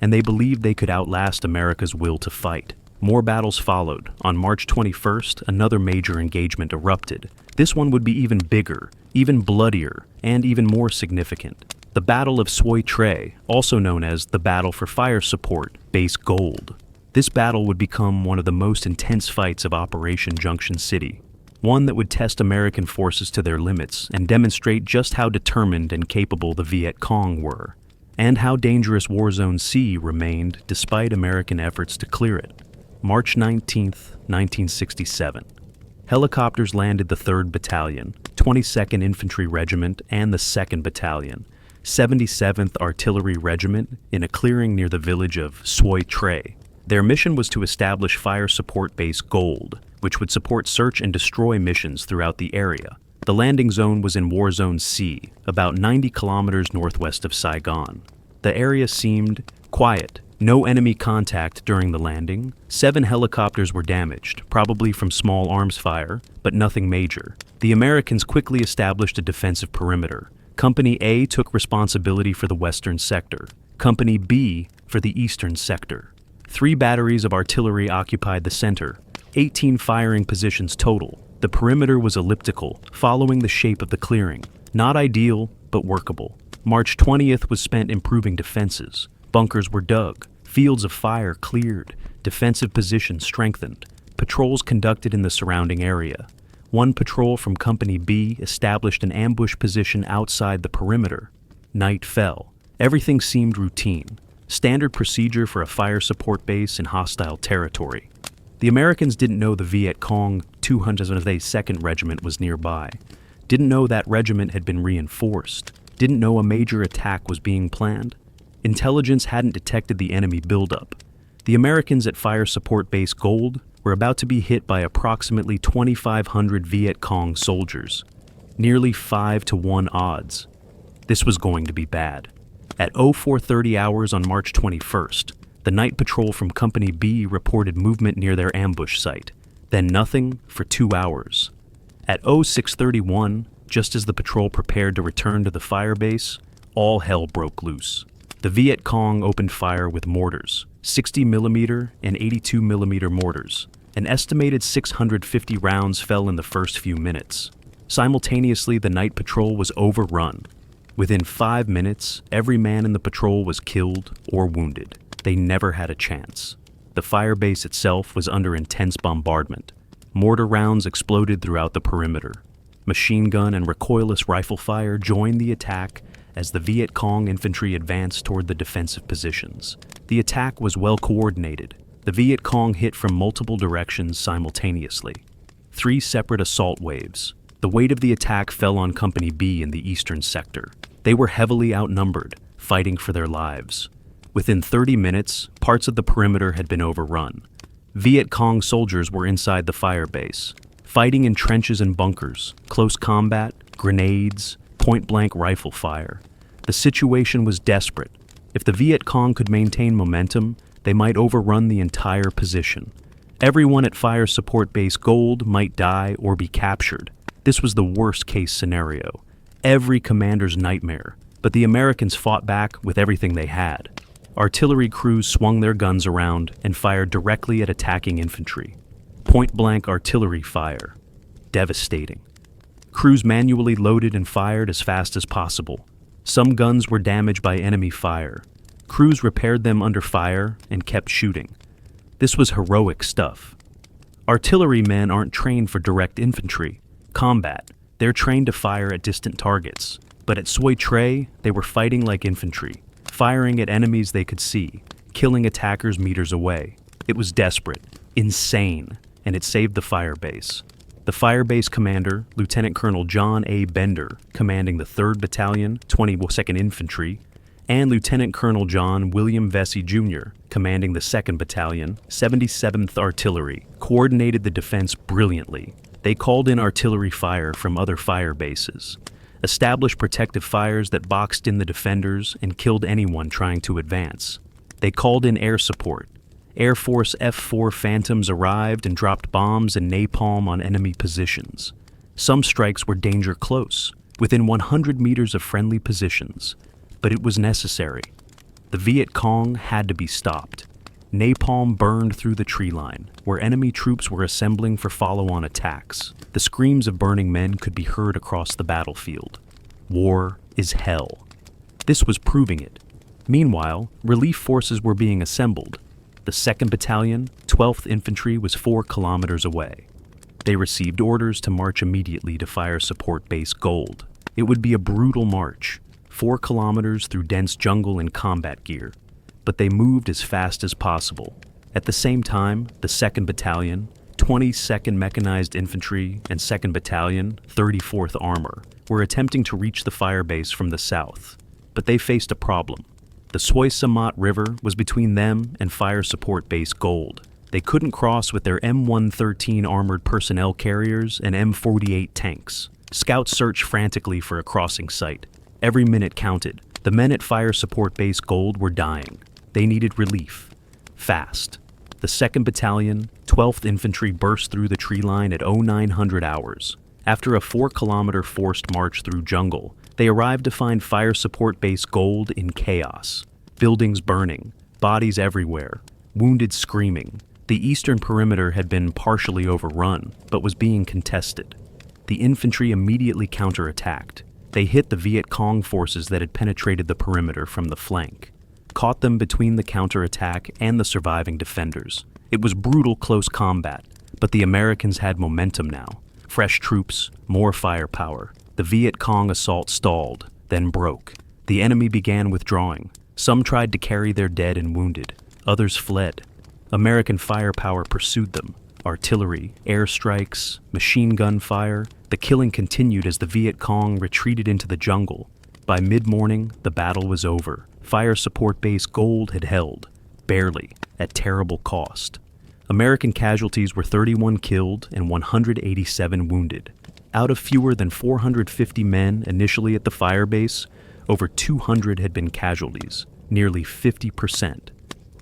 and they believed they could outlast America's will to fight. More battles followed. On March 21st, another major engagement erupted. This one would be even bigger, even bloodier, and even more significant. The Battle of Soi Tre, also known as the Battle for Fire Support Base Gold. This battle would become one of the most intense fights of Operation Junction City, one that would test American forces to their limits and demonstrate just how determined and capable the Viet Cong were, and how dangerous War Zone C remained despite American efforts to clear it. March 19, 1967. Helicopters landed the 3rd Battalion, 22nd Infantry Regiment, and the 2nd Battalion, 77th Artillery Regiment in a clearing near the village of Soi Tre. Their mission was to establish Fire Support Base Gold, which would support search and destroy missions throughout the area. The landing zone was in War Zone C, about 90 kilometers northwest of Saigon. The area seemed quiet. No enemy contact during the landing. 7 helicopters were damaged, probably from small arms fire, but nothing major. The Americans quickly established a defensive perimeter. Company A took responsibility for the western sector, Company B for the eastern sector. 3 batteries of artillery occupied the center, 18 firing positions total. The perimeter was elliptical, following the shape of the clearing. Not ideal, but workable. March 20th was spent improving defenses. Bunkers were dug, fields of fire cleared, defensive positions strengthened, patrols conducted in the surrounding area. One patrol from Company B established an ambush position outside the perimeter. Night fell. Everything seemed routine. Standard procedure for a fire support base in hostile territory. The Americans didn't know the Viet Cong 272nd Regiment was nearby, didn't know that regiment had been reinforced, didn't know a major attack was being planned. Intelligence hadn't detected the enemy buildup. The Americans at Fire Support Base Gold were about to be hit by approximately 2,500 Viet Cong soldiers, nearly 5-to-1 odds. This was going to be bad. At 0430 hours on March 21st, the night patrol from Company B reported movement near their ambush site, then nothing for 2 hours. At 0631, just as the patrol prepared to return to the fire base, all hell broke loose. The Viet Cong opened fire with mortars, 60mm and 82mm mortars. An estimated 650 rounds fell in the first few minutes. Simultaneously, the night patrol was overrun. Within 5 minutes, every man in the patrol was killed or wounded. They never had a chance. The fire base itself was under intense bombardment. Mortar rounds exploded throughout the perimeter. Machine gun and recoilless rifle fire joined the attack as the Viet Cong infantry advanced toward the defensive positions. The attack was well coordinated. The Viet Cong hit from multiple directions simultaneously. 3 separate assault waves. The weight of the attack fell on Company B in the eastern sector. They were heavily outnumbered, fighting for their lives. Within 30 minutes, parts of the perimeter had been overrun. Viet Cong soldiers were inside the fire base, fighting in trenches and bunkers, close combat, grenades, point-blank rifle fire. The situation was desperate. If the Viet Cong could maintain momentum, they might overrun the entire position. Everyone at Fire Support Base Gold might die or be captured. This was the worst-case scenario, every commander's nightmare, but the Americans fought back with everything they had. Artillery crews swung their guns around and fired directly at attacking infantry. Point-blank artillery fire. Devastating. Crews manually loaded and fired as fast as possible. Some guns were damaged by enemy fire. Crews repaired them under fire and kept shooting. This was heroic stuff. Artillerymen aren't trained for direct infantry combat. They're trained to fire at distant targets. But at Soi Tre, they were fighting like infantry, firing at enemies they could see, killing attackers meters away. It was desperate, insane, and it saved the firebase. The firebase commander, Lieutenant Colonel John A. Bender, commanding the 3rd Battalion, 22nd Infantry, and Lieutenant Colonel John William Vesey Jr., commanding the 2nd Battalion, 77th Artillery, coordinated the defense brilliantly. They called in artillery fire from other fire bases, established protective fires that boxed in the defenders and killed anyone trying to advance. They called in air support. Air Force F-4 Phantoms arrived and dropped bombs and napalm on enemy positions. Some strikes were danger close, within 100 meters of friendly positions, but it was necessary. The Viet Cong had to be stopped. Napalm burned through the tree line, where enemy troops were assembling for follow-on attacks. The screams of burning men could be heard across the battlefield. War is hell. This was proving it. Meanwhile, relief forces were being assembled. The 2nd Battalion, 12th Infantry was 4 kilometers away. They received orders to march immediately to Fire Support Base Gold. It would be a brutal march, 4 kilometers through dense jungle in combat gear, but they moved as fast as possible. At the same time, the 2nd Battalion, 22nd Mechanized Infantry, and 2nd Battalion, 34th Armor, were attempting to reach the firebase from the south, but they faced a problem. The Soi Samat River was between them and Fire Support Base Gold. They couldn't cross with their M113 armored personnel carriers and M48 tanks. Scouts searched frantically for a crossing site. Every minute counted. The men at Fire Support Base Gold were dying. They needed relief. Fast. The 2nd Battalion, 12th Infantry burst through the tree line at 0900 hours. After a 4-kilometer forced march through jungle, they arrived to find Fire Support Base Gold in chaos. Buildings burning, bodies everywhere, wounded screaming. The eastern perimeter had been partially overrun, but was being contested. The infantry immediately counterattacked. They hit the Viet Cong forces that had penetrated the perimeter from the flank, caught them between the counterattack and the surviving defenders. It was brutal close combat, but the Americans had momentum now. Fresh troops, more firepower. The Viet Cong assault stalled, then broke. The enemy began withdrawing. Some tried to carry their dead and wounded. Others fled. American firepower pursued them. Artillery, airstrikes, machine gun fire. The killing continued as the Viet Cong retreated into the jungle. By mid-morning, the battle was over. Fire Support Base Gold had held, barely, at terrible cost. American casualties were 31 killed and 187 wounded. Out of fewer than 450 men initially at the firebase, over 200 had been casualties, nearly 50%.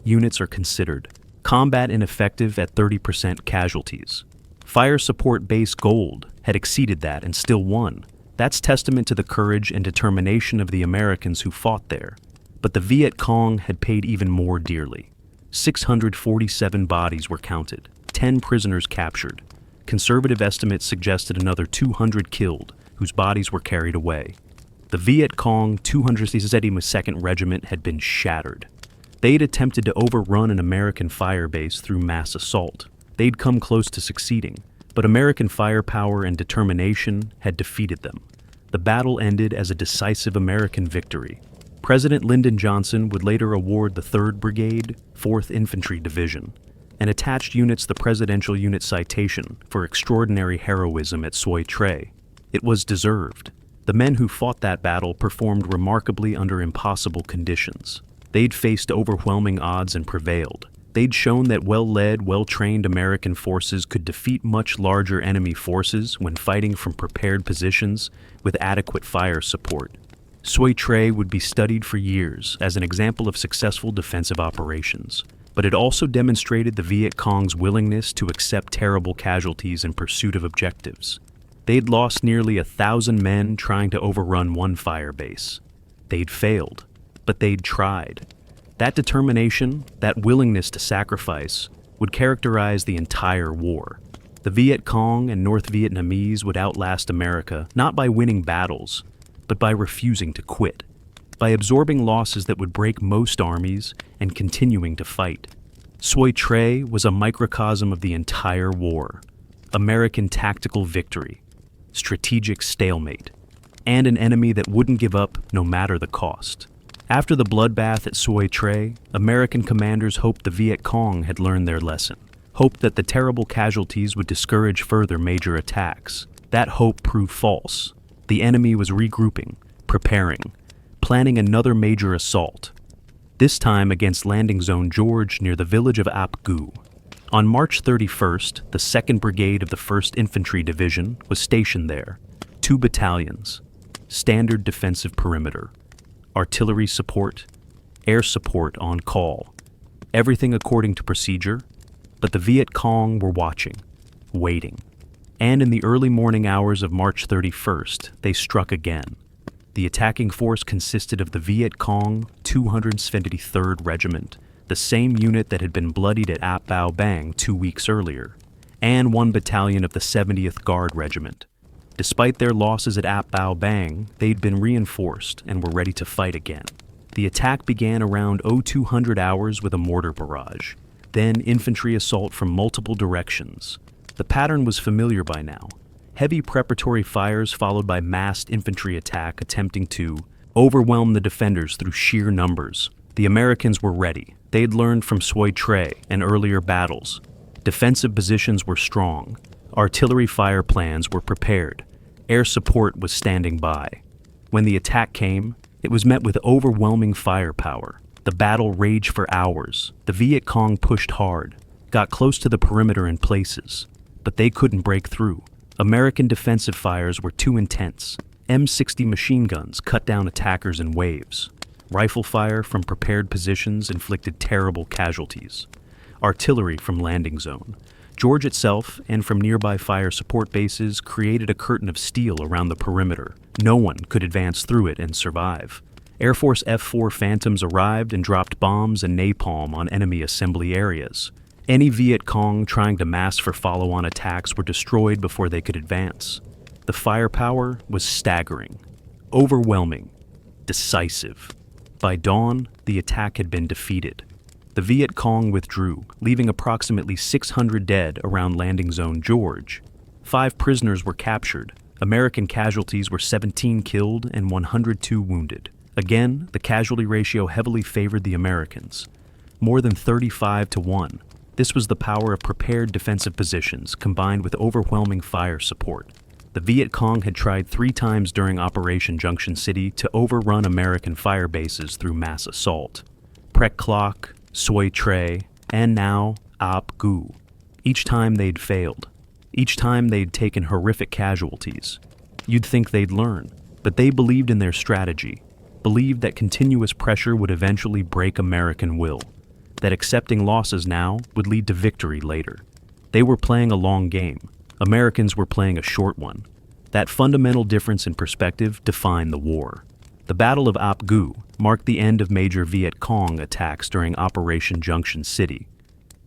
Units are considered. Combat ineffective at 30% casualties. Fire Support Base Gold had exceeded that and still won. That's testament to the courage and determination of the Americans who fought there. But the Viet Cong had paid even more dearly. 647 bodies were counted, 10 prisoners captured. Conservative estimates suggested another 200 killed, whose bodies were carried away. The Viet Cong 272nd Regiment had been shattered. They'd attempted to overrun an American firebase through mass assault. They'd come close to succeeding, but American firepower and determination had defeated them. The battle ended as a decisive American victory. President Lyndon Johnson would later award the 3rd Brigade, 4th Infantry Division, and attached units the Presidential Unit Citation for extraordinary heroism at Soi Tre. It was deserved. The men who fought that battle performed remarkably under impossible conditions. They'd faced overwhelming odds and prevailed. They'd shown that well-led, well-trained American forces could defeat much larger enemy forces when fighting from prepared positions with adequate fire support. Soi Tre would be studied for years as an example of successful defensive operations, but it also demonstrated the Viet Cong's willingness to accept terrible casualties in pursuit of objectives. They'd lost nearly 1,000 men trying to overrun one firebase. They'd failed, but they'd tried. That determination, that willingness to sacrifice, would characterize the entire war. The Viet Cong and North Vietnamese would outlast America not by winning battles, but by refusing to quit. by absorbing losses that would break most armies and continuing to fight. Soi Tre was a microcosm of the entire war. American tactical victory, strategic stalemate, and an enemy that wouldn't give up no matter the cost. After the bloodbath at Soi Tre, American commanders hoped the Viet Cong had learned their lesson, hoped that the terrible casualties would discourage further major attacks. That hope proved false. The enemy was regrouping, preparing, planning another major assault, this time against Landing Zone George near the village of Ap Gu. On March 31st, the 2nd Brigade of the 1st Infantry Division was stationed there. 2 battalions, standard defensive perimeter, artillery support, air support on call. Everything according to procedure, but the Viet Cong were watching, waiting. And in the early morning hours of March 31st, they struck again. The attacking force consisted of the Viet Cong 273rd Regiment, the same unit that had been bloodied at Ap Bao Bang 2 weeks earlier, and 1 battalion of the 70th Guard Regiment. Despite their losses at Ap Bao Bang, they'd been reinforced and were ready to fight again. The attack began around 0200 hours with a mortar barrage, then infantry assault from multiple directions. The pattern was familiar by now. Heavy preparatory fires followed by massed infantry attack attempting to overwhelm the defenders through sheer numbers. The Americans were ready. They'd learned from Soi Tre and earlier battles. Defensive positions were strong. Artillery fire plans were prepared. Air support was standing by. When the attack came, it was met with overwhelming firepower. The battle raged for hours. The Viet Cong pushed hard, got close to the perimeter in places, but they couldn't break through. American defensive fires were too intense. M60 machine guns cut down attackers in waves. Rifle fire from prepared positions inflicted terrible casualties. Artillery from Landing Zone, George itself, and from nearby fire support bases created a curtain of steel around the perimeter. No one could advance through it and survive. Air Force F-4 Phantoms arrived and dropped bombs and napalm on enemy assembly areas. Any Viet Cong trying to mass for follow-on attacks were destroyed before they could advance. The firepower was staggering, overwhelming, decisive. By dawn, the attack had been defeated. The Viet Cong withdrew, leaving approximately 600 dead around Landing Zone George. 5 prisoners were captured. American casualties were 17 killed and 102 wounded. Again, the casualty ratio heavily favored the Americans, more than 35-1. This was the power of prepared defensive positions combined with overwhelming fire support. The Viet Cong had tried 3 times during Operation Junction City to overrun American fire bases through mass assault. Prek Klok, Soi Tre, and now Ap Gu. Each time they'd failed. Each time they'd taken horrific casualties. You'd think they'd learn, but they believed in their strategy, believed that continuous pressure would eventually break American will, that accepting losses now would lead to victory later. They were playing a long game. Americans were playing a short one. That fundamental difference in perspective defined the war. The Battle of Ap Gu marked the end of major Viet Cong attacks during Operation Junction City.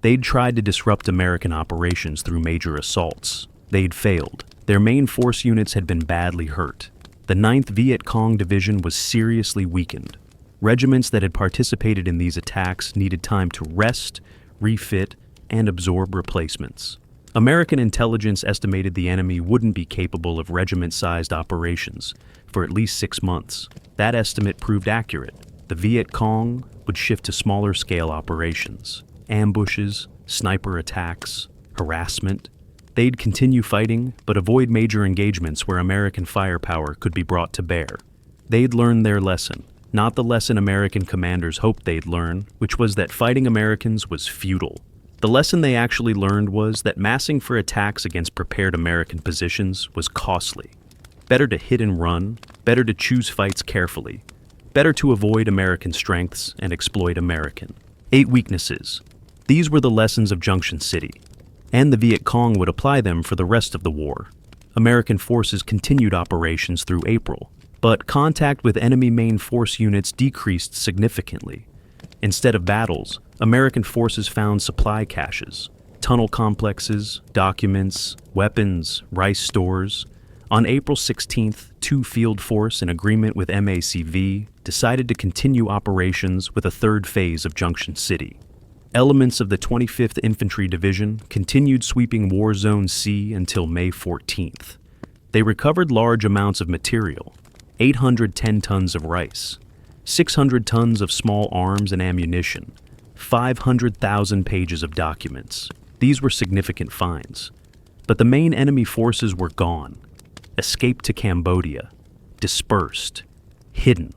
They'd tried to disrupt American operations through major assaults. They'd failed. Their main force units had been badly hurt. The 9th Viet Cong Division was seriously weakened. Regiments that had participated in these attacks needed time to rest, refit, and absorb replacements. American intelligence estimated the enemy wouldn't be capable of regiment-sized operations for at least 6 months. That estimate proved accurate. The Viet Cong would shift to smaller-scale operations, ambushes, sniper attacks, harassment. They'd continue fighting, but avoid major engagements where American firepower could be brought to bear. They'd learn their lesson, not the lesson American commanders hoped they'd learn, which was that fighting Americans was futile. The lesson they actually learned was that massing for attacks against prepared American positions was costly. Better to hit and run, better to choose fights carefully, better to avoid American strengths and exploit American. 8 weaknesses. These were the lessons of Junction City, and the Viet Cong would apply them for the rest of the war. American forces continued operations through April, but contact with enemy main force units decreased significantly. Instead of battles, American forces found supply caches, tunnel complexes, documents, weapons, rice stores. On April 16th, 2 Field Force, in agreement with MACV, decided to continue operations with a third phase of Junction City. Elements of the 25th Infantry Division continued sweeping War Zone C until May 14th. They recovered large amounts of material, 810 tons of rice, 600 tons of small arms and ammunition, 500,000 pages of documents. These were significant finds. But the main enemy forces were gone, escaped to Cambodia, dispersed, hidden.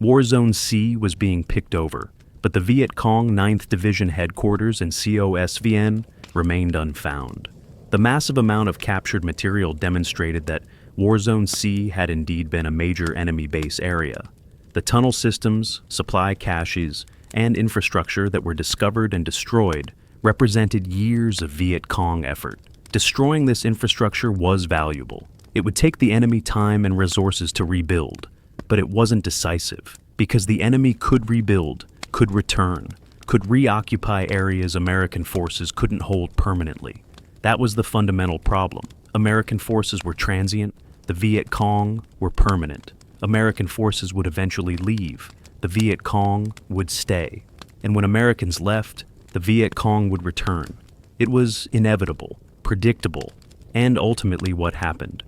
War Zone C was being picked over, but the Viet Cong 9th Division headquarters in COSVN remained unfound. The massive amount of captured material demonstrated that War Zone C had indeed been a major enemy base area. The tunnel systems, supply caches, and infrastructure that were discovered and destroyed represented years of Viet Cong effort. Destroying this infrastructure was valuable. It would take the enemy time and resources to rebuild, but it wasn't decisive, because the enemy could rebuild, could return, could reoccupy areas American forces couldn't hold permanently. That was the fundamental problem. American forces were transient, the Viet Cong were permanent. American forces would eventually leave, the Viet Cong would stay. And when Americans left, the Viet Cong would return. It was inevitable, predictable, and ultimately what happened.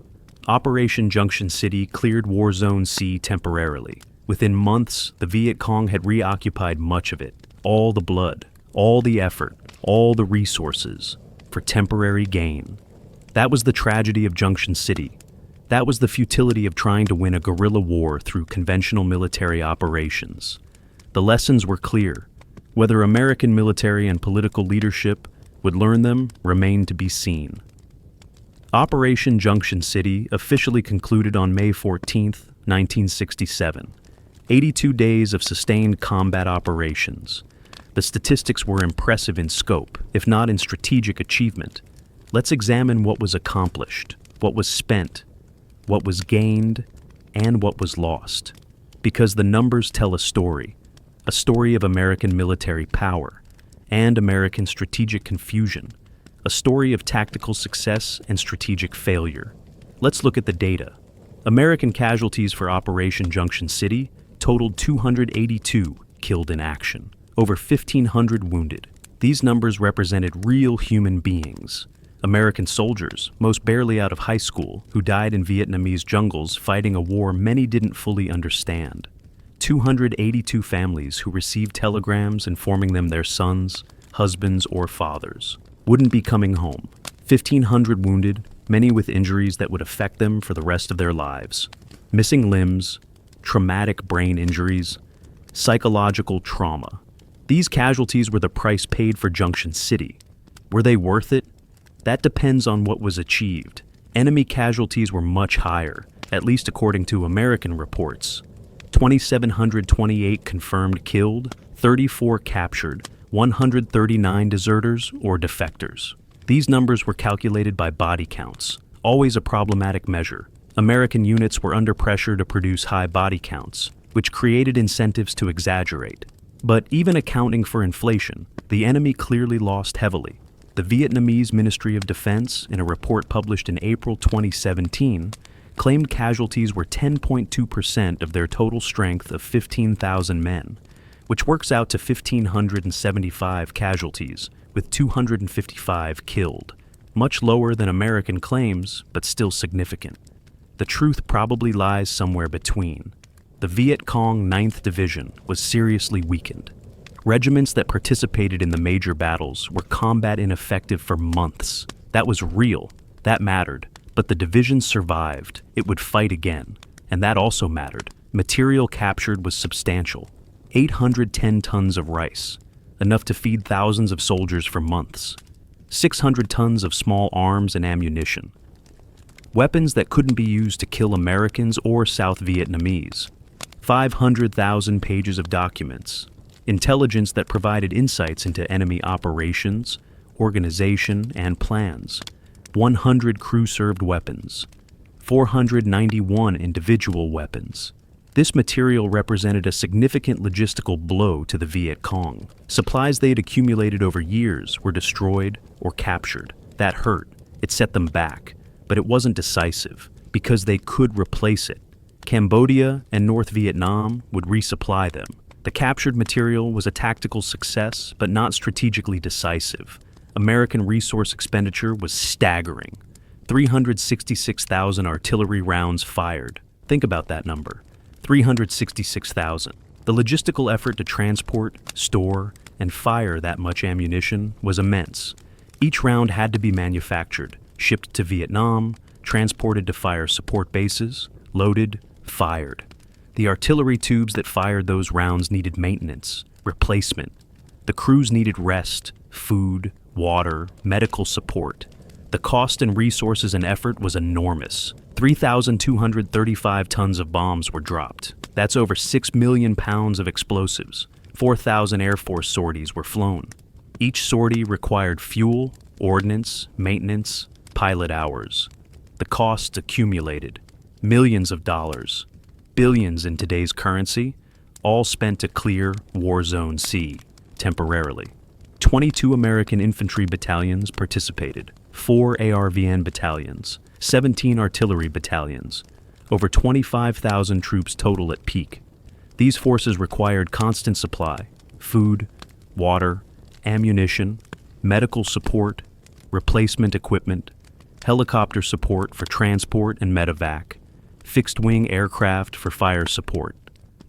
Operation Junction City cleared War Zone C temporarily. Within months, the Viet Cong had reoccupied much of it. All the blood, all the effort, all the resources, for temporary gain. That was the tragedy of Junction City. That was the futility of trying to win a guerrilla war through conventional military operations. The lessons were clear. Whether American military and political leadership would learn them remained to be seen. Operation Junction City officially concluded on May 14, 1967. 82 days of sustained combat operations. The statistics were impressive in scope, if not in strategic achievement. Let's examine what was accomplished, what was spent, what was gained, and what was lost. Because the numbers tell a story of American military power and American strategic confusion, a story of tactical success and strategic failure. Let's look at the data. American casualties for Operation Junction City totaled 282 killed in action, over 1,500 wounded. These numbers represented real human beings. American soldiers, most barely out of high school, who died in Vietnamese jungles fighting a war many didn't fully understand. 282 families who received telegrams informing them their sons, husbands, or fathers wouldn't be coming home. 1,500 wounded, many with injuries that would affect them for the rest of their lives. Missing limbs, traumatic brain injuries, psychological trauma. These casualties were the price paid for Junction City. Were they worth it? That depends on what was achieved. Enemy casualties were much higher, at least according to American reports. 2,728 confirmed killed, 34 captured, 139 deserters or defectors. These numbers were calculated by body counts, always a problematic measure. American units were under pressure to produce high body counts, which created incentives to exaggerate. But even accounting for inflation, the enemy clearly lost heavily. The Vietnamese Ministry of Defense, in a report published in April 2017, claimed casualties were 10.2% of their total strength of 15,000 men, which works out to 1,575 casualties, with 255 killed. Much lower than American claims, but still significant. The truth probably lies somewhere between. The Viet Cong 9th Division was seriously weakened. Regiments that participated in the major battles were combat ineffective for months. That was real. That mattered. But the division survived. It would fight again. And that also mattered. Material captured was substantial. 810 tons of rice, enough to feed thousands of soldiers for months. 600 tons of small arms and ammunition. Weapons that couldn't be used to kill Americans or South Vietnamese. 500,000 pages of documents. Intelligence that provided insights into enemy operations, organization, and plans. 100 crew-served weapons. 491 individual weapons. This material represented a significant logistical blow to the Viet Cong. Supplies they had accumulated over years were destroyed or captured. That hurt. It set them back. But it wasn't decisive. Because they could replace it. Cambodia and North Vietnam would resupply them. The captured material was a tactical success, but not strategically decisive. American resource expenditure was staggering. 366,000 artillery rounds fired. Think about that number. 366,000. The logistical effort to transport, store, and fire that much ammunition was immense. Each round had to be manufactured, shipped to Vietnam, transported to fire support bases, loaded, fired. The artillery tubes that fired those rounds needed maintenance, replacement. The crews needed rest, food, water, medical support. The cost and resources and effort was enormous. 3,235 tons of bombs were dropped. That's over 6 million pounds of explosives. 4,000 Air Force sorties were flown. Each sortie required fuel, ordnance, maintenance, pilot hours. The costs accumulated. Millions of dollars. Billions in today's currency, all spent to clear War Zone C, temporarily. 22 American infantry battalions participated, 4 ARVN battalions, 17 artillery battalions, over 25,000 troops total at peak. These forces required constant supply, food, water, ammunition, medical support, replacement equipment, helicopter support for transport and medevac, fixed-wing aircraft for fire support.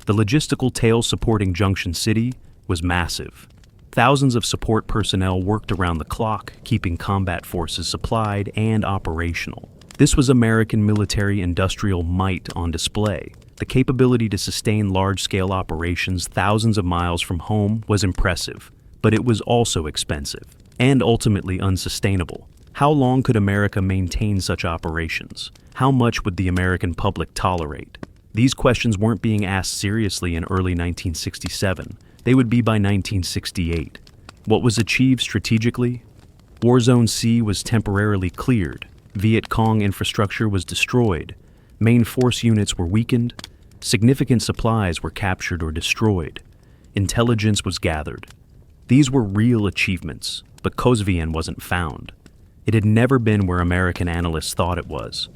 The logistical tail supporting Junction City was massive. Thousands of support personnel worked around the clock, keeping combat forces supplied and operational. This was American military-industrial might on display. The capability to sustain large-scale operations thousands of miles from home was impressive, but it was also expensive and ultimately unsustainable. How long could America maintain such operations? How much would the American public tolerate? These questions weren't being asked seriously in early 1967. They would be by 1968. What was achieved strategically? War Zone C was temporarily cleared. Viet Cong infrastructure was destroyed. Main force units were weakened. Significant supplies were captured or destroyed. Intelligence was gathered. These were real achievements, but COSVN wasn't found. It had never been where American analysts thought it was.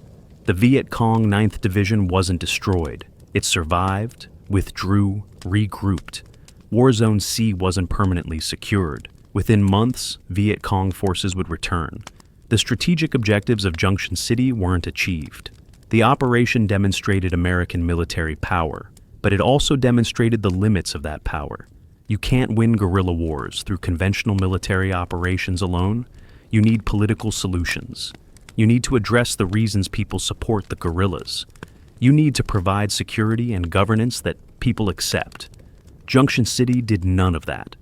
The Viet Cong 9th Division wasn't destroyed. It survived, withdrew, regrouped. War Zone C wasn't permanently secured. Within months, Viet Cong forces would return. The strategic objectives of Junction City weren't achieved. The operation demonstrated American military power, but it also demonstrated the limits of that power. You can't win guerrilla wars through conventional military operations alone. You need political solutions. You need to address the reasons people support the guerrillas. You need to provide security and governance that people accept. Junction City did none of that.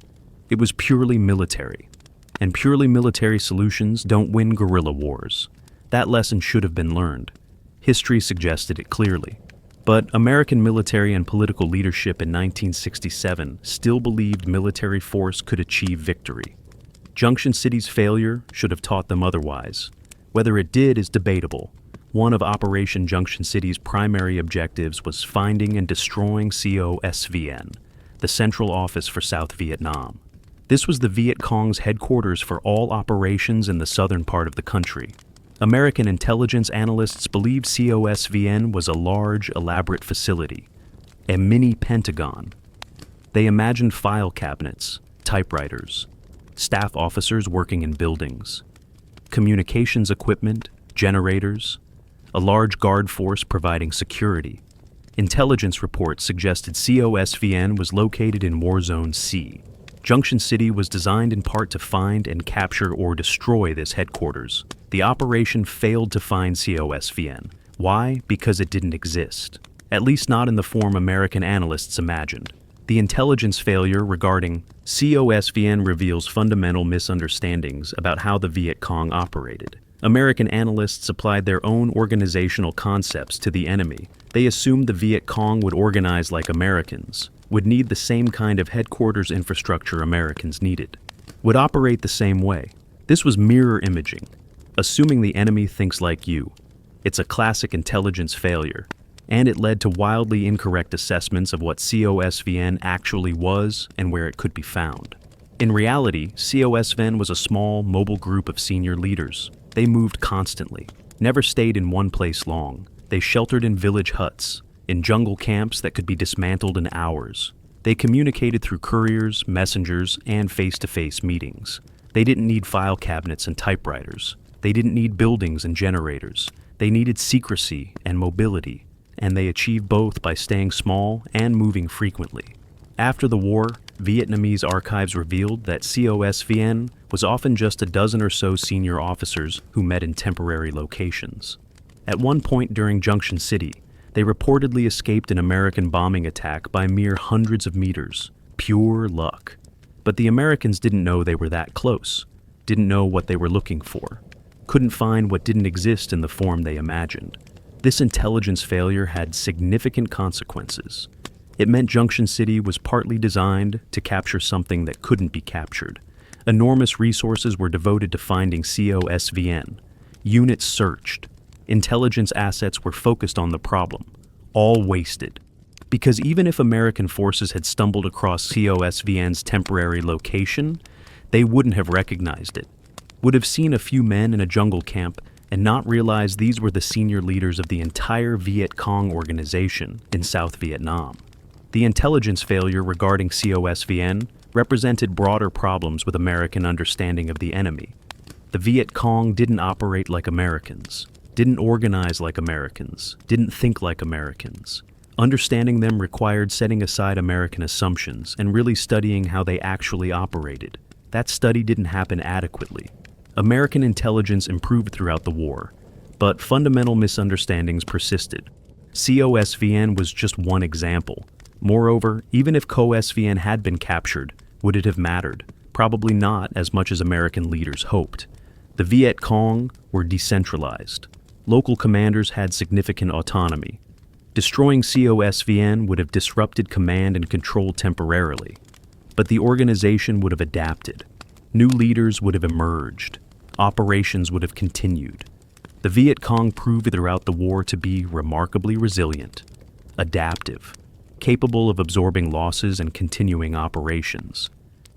It was purely military. And purely military solutions don't win guerrilla wars. That lesson should have been learned. History suggested it clearly. But American military and political leadership in 1967 still believed military force could achieve victory. Junction City's failure should have taught them otherwise. Whether it did is debatable. One of Operation Junction City's primary objectives was finding and destroying COSVN, the Central Office for South Vietnam. This was the Viet Cong's headquarters for all operations in the southern part of the country. American intelligence analysts believed COSVN was a large, elaborate facility, a mini-Pentagon. They imagined file cabinets, typewriters, staff officers working in buildings, communications equipment, generators, a large guard force providing security. Intelligence reports suggested COSVN was located in War Zone C. Junction City was designed in part to find and capture or destroy this headquarters. The operation failed to find COSVN. Why? Because it didn't exist. At least not in the form American analysts imagined. The intelligence failure regarding COSVN reveals fundamental misunderstandings about how the Viet Cong operated. American analysts applied their own organizational concepts to the enemy. They assumed the Viet Cong would organize like Americans, would need the same kind of headquarters infrastructure Americans needed, would operate the same way. This was mirror imaging, assuming the enemy thinks like you. It's a classic intelligence failure, and it led to wildly incorrect assessments of what COSVN actually was and where it could be found. In reality, COSVN was a small, mobile group of senior leaders. They moved constantly. never stayed in one place long. They sheltered in village huts, in jungle camps that could be dismantled in hours. They communicated through couriers, messengers, and face-to-face meetings. They didn't need file cabinets and typewriters. They didn't need buildings and generators. They needed secrecy and mobility, and they achieved both by staying small and moving frequently. After the war, Vietnamese archives revealed that COSVN was often just a dozen or so senior officers who met in temporary locations. At one point during Junction City, they reportedly escaped an American bombing attack by mere hundreds of meters. Pure luck. But the Americans didn't know they were that close, didn't know what they were looking for, couldn't find what didn't exist in the form they imagined. This intelligence failure had significant consequences. It meant Junction City was partly designed to capture something that couldn't be captured. Enormous resources were devoted to finding COSVN. Units searched. Intelligence assets were focused on the problem. All wasted. Because even if American forces had stumbled across COSVN's temporary location, they wouldn't have recognized it. Would have seen a few men in a jungle camp and not realized these were the senior leaders of the entire Viet Cong organization in South Vietnam. The intelligence failure regarding COSVN represented broader problems with American understanding of the enemy. The Viet Cong didn't operate like Americans, didn't organize like Americans, didn't think like Americans. Understanding them required setting aside American assumptions and really studying how they actually operated. That study didn't happen adequately. American intelligence improved throughout the war, but fundamental misunderstandings persisted. COSVN was just one example. Moreover, even if COSVN had been captured, would it have mattered? Probably not as much as American leaders hoped. The Viet Cong were decentralized. Local commanders had significant autonomy. Destroying COSVN would have disrupted command and control temporarily, but the organization would have adapted. New leaders would have emerged. Operations would have continued. The Viet Cong proved throughout the war to be remarkably resilient, adaptive, capable of absorbing losses and continuing operations.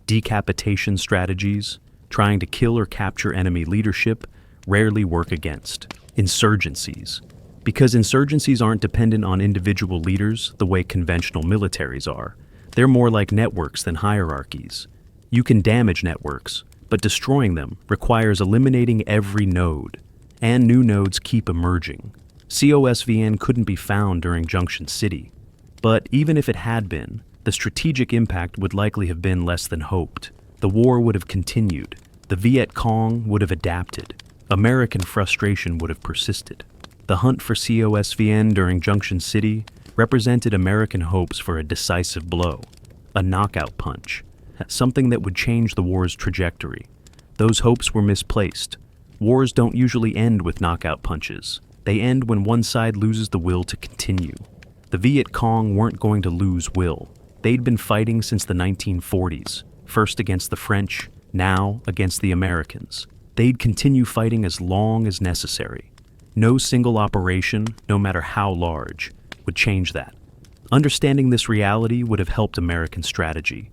Decapitation strategies, trying to kill or capture enemy leadership, rarely work against. Insurgencies. Because insurgencies aren't dependent on individual leaders the way conventional militaries are. They're more like networks than hierarchies. You can damage networks, but destroying them requires eliminating every node. And new nodes keep emerging. COSVN couldn't be found during Junction City. But even if it had been, the strategic impact would likely have been less than hoped. The war would have continued. The Viet Cong would have adapted. American frustration would have persisted. The hunt for COSVN during Junction City represented American hopes for a decisive blow, a knockout punch, something that would change the war's trajectory. Those hopes were misplaced. Wars don't usually end with knockout punches. They end when one side loses the will to continue. The Viet Cong weren't going to lose will. They'd been fighting since the 1940s, first against the French, now against the Americans. They'd continue fighting as long as necessary. No single operation, no matter how large, would change that. Understanding this reality would have helped American strategy.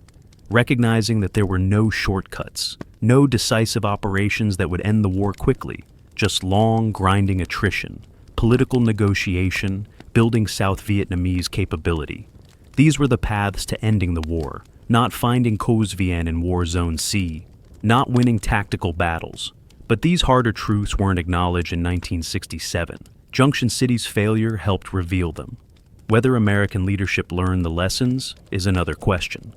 Recognizing that there were no shortcuts, no decisive operations that would end the war quickly, just long, grinding attrition, political negotiation, building South Vietnamese capability. These were the paths to ending the war, not finding COSVN in War Zone C, not winning tactical battles. But these harder truths weren't acknowledged in 1967. Junction City's failure helped reveal them. Whether American leadership learned the lessons is another question.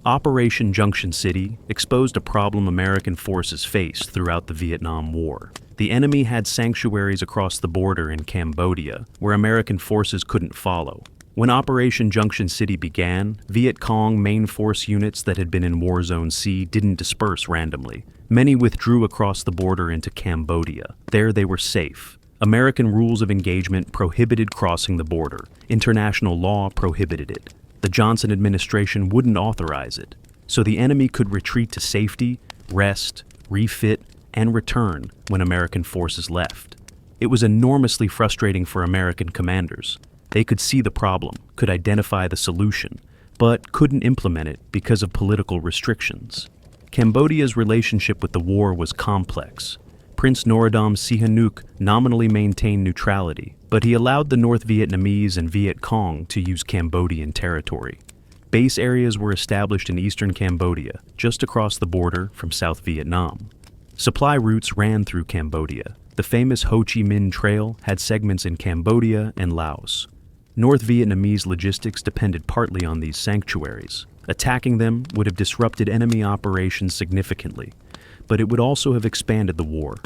Operation Junction City exposed a problem American forces faced throughout the Vietnam War. The enemy had sanctuaries across the border in Cambodia, where American forces couldn't follow. When Operation Junction City began, Viet Cong main force units that had been in War Zone C didn't disperse randomly. Many withdrew across the border into Cambodia. There they were safe. American rules of engagement prohibited crossing the border. International law prohibited it. The Johnson administration wouldn't authorize it. So the enemy could retreat to safety, rest, refit, and return when American forces left. It was enormously frustrating for American commanders. They could see the problem, could identify the solution, but couldn't implement it because of political restrictions. Cambodia's relationship with the war was complex. Prince Norodom Sihanouk nominally maintained neutrality, but he allowed the North Vietnamese and Viet Cong to use Cambodian territory. Base areas were established in eastern Cambodia, just across the border from South Vietnam. Supply routes ran through Cambodia. The famous Ho Chi Minh Trail had segments in Cambodia and Laos. North Vietnamese logistics depended partly on these sanctuaries. Attacking them would have disrupted enemy operations significantly, but it would also have expanded the war,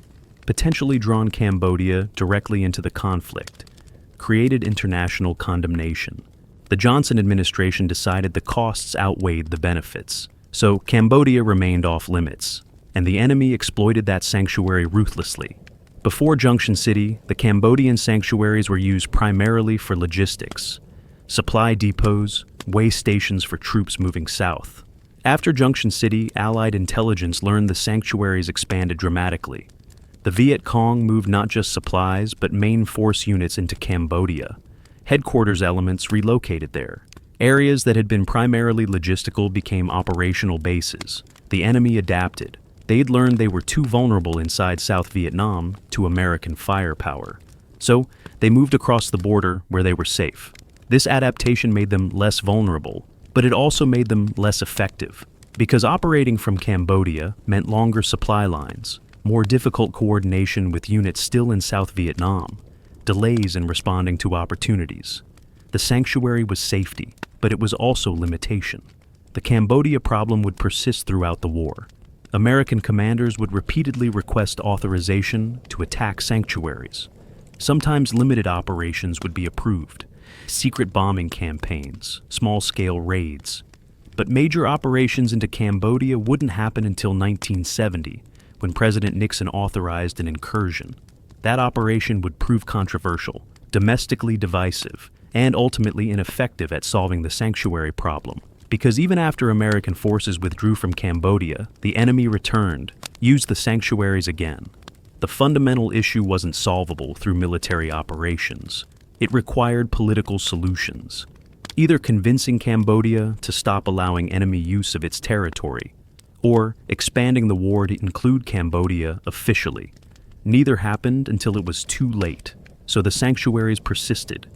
potentially drawn Cambodia directly into the conflict, created international condemnation. The Johnson administration decided the costs outweighed the benefits, so Cambodia remained off limits, and the enemy exploited that sanctuary ruthlessly. Before Junction City, the Cambodian sanctuaries were used primarily for logistics, supply depots, way stations for troops moving south. After Junction City, Allied intelligence learned the sanctuaries expanded dramatically. The Viet Cong moved not just supplies, but main force units into Cambodia. Headquarters elements relocated there. Areas that had been primarily logistical became operational bases. The enemy adapted. They'd learned they were too vulnerable inside South Vietnam to American firepower. So, they moved across the border where they were safe. This adaptation made them less vulnerable, but it also made them less effective, because operating from Cambodia meant longer supply lines, more difficult coordination with units still in South Vietnam, delays in responding to opportunities. The sanctuary was safety, but it was also limitation. The Cambodia problem would persist throughout the war. American commanders would repeatedly request authorization to attack sanctuaries. Sometimes limited operations would be approved, secret bombing campaigns, small-scale raids. But major operations into Cambodia wouldn't happen until 1970, when President Nixon authorized an incursion. That operation would prove controversial, domestically divisive, and ultimately ineffective at solving the sanctuary problem. Because even after American forces withdrew from Cambodia, the enemy returned, used the sanctuaries again. The fundamental issue wasn't solvable through military operations. It required political solutions, either convincing Cambodia to stop allowing enemy use of its territory, or expanding the war to include Cambodia officially. Neither happened until it was too late, so the sanctuaries persisted,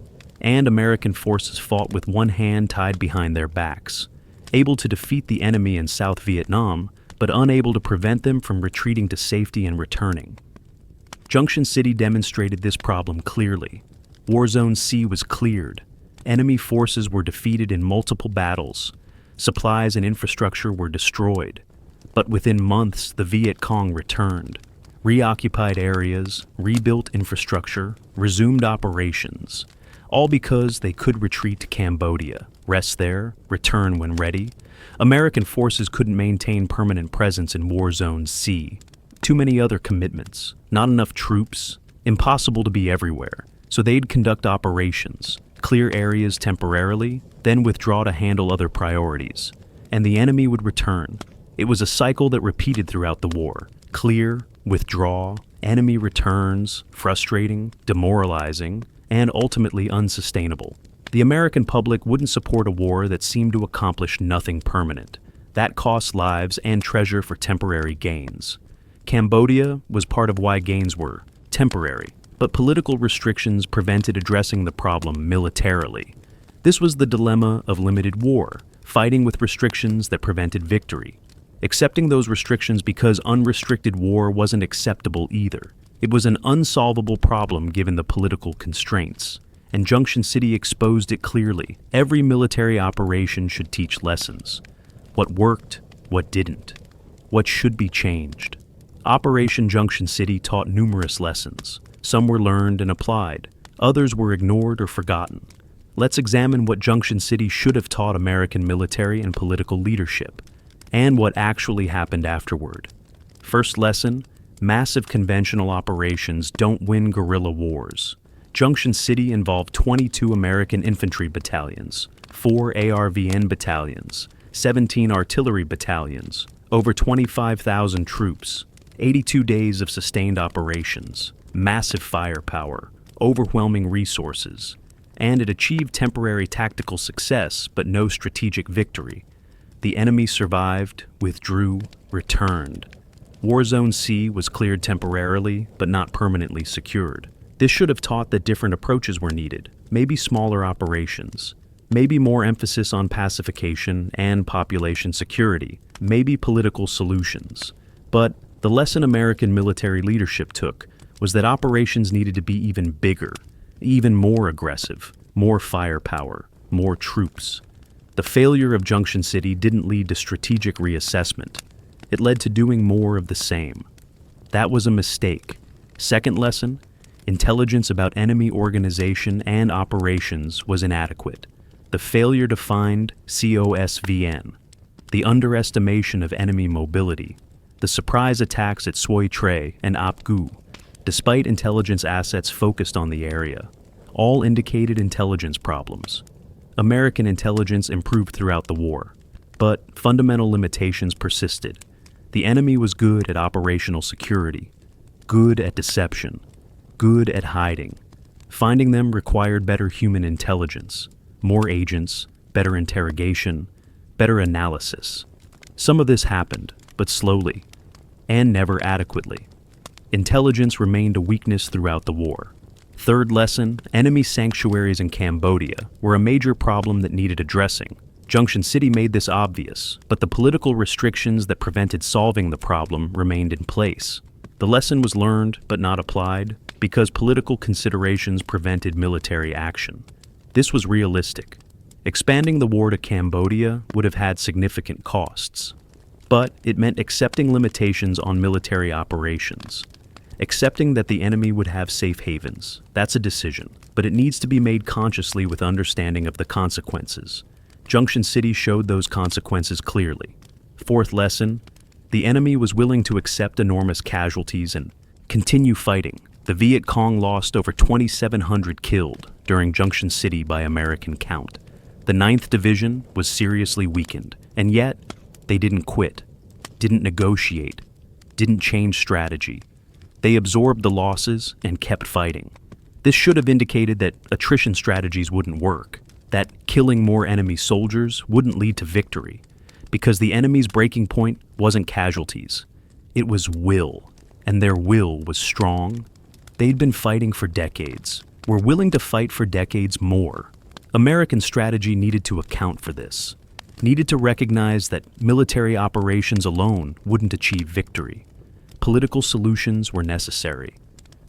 and American forces fought with one hand tied behind their backs, able to defeat the enemy in South Vietnam, but unable to prevent them from retreating to safety and returning. Junction City demonstrated this problem clearly. War Zone C was cleared. Enemy forces were defeated in multiple battles. Supplies and infrastructure were destroyed. But within months, the Viet Cong returned, reoccupied areas, rebuilt infrastructure, resumed operations, all because they could retreat to Cambodia, rest there, return when ready. American forces couldn't maintain permanent presence in War Zone C. Too many other commitments, not enough troops, impossible to be everywhere. So they'd conduct operations, clear areas temporarily, then withdraw to handle other priorities. And the enemy would return. It was a cycle that repeated throughout the war. Clear, withdraw, enemy returns, frustrating, demoralizing, and ultimately unsustainable. The American public wouldn't support a war that seemed to accomplish nothing permanent. That cost lives and treasure for temporary gains. Cambodia was part of why gains were temporary, but political restrictions prevented addressing the problem militarily. This was the dilemma of limited war, fighting with restrictions that prevented victory. Accepting those restrictions because unrestricted war wasn't acceptable either. It was an unsolvable problem given the political constraints, and Junction City exposed it clearly. Every military operation should teach lessons. What worked, what didn't, what should be changed. Operation Junction City taught numerous lessons. Some were learned and applied. Others were ignored or forgotten. Let's examine what Junction City should have taught American military and political leadership, and what actually happened afterward. First lesson: massive conventional operations don't win guerrilla wars. Junction City involved 22 American infantry battalions, 4 ARVN battalions, 17 artillery battalions, over 25,000 troops, 82 days of sustained operations, massive firepower, overwhelming resources, and it achieved temporary tactical success but no strategic victory. The enemy survived, withdrew, returned. War Zone C was cleared temporarily, but not permanently secured. This should have taught that different approaches were needed, maybe smaller operations, maybe more emphasis on pacification and population security, maybe political solutions. But the lesson American military leadership took was that operations needed to be even bigger, even more aggressive, more firepower, more troops. The failure of Junction City didn't lead to strategic reassessment. It led to doing more of the same. That was a mistake. Second lesson, intelligence about enemy organization and operations was inadequate. The failure to find COSVN, the underestimation of enemy mobility, the surprise attacks at Soi Tre and Ap Gu, despite intelligence assets focused on the area, all indicated intelligence problems. American intelligence improved throughout the war, but fundamental limitations persisted. The enemy was good at operational security, good at deception, good at hiding. Finding them required better human intelligence, more agents, better interrogation, better analysis. Some of this happened, but slowly, and never adequately. Intelligence remained a weakness throughout the war. Third lesson, enemy sanctuaries in Cambodia were a major problem that needed addressing. Junction City made this obvious, but the political restrictions that prevented solving the problem remained in place. The lesson was learned but not applied because political considerations prevented military action. This was realistic. Expanding the war to Cambodia would have had significant costs, but it meant accepting limitations on military operations. Accepting that the enemy would have safe havens, that's a decision, but it needs to be made consciously with understanding of the consequences. Junction City showed those consequences clearly. Fourth lesson, the enemy was willing to accept enormous casualties and continue fighting. The Viet Cong lost over 2,700 killed during Junction City by American count. The 9th Division was seriously weakened, and yet they didn't quit, didn't negotiate, didn't change strategy. They absorbed the losses and kept fighting. This should have indicated that attrition strategies wouldn't work, that killing more enemy soldiers wouldn't lead to victory, because the enemy's breaking point wasn't casualties. It was will, and their will was strong. They'd been fighting for decades, were willing to fight for decades more. American strategy needed to account for this, needed to recognize that military operations alone wouldn't achieve victory. Political solutions were necessary.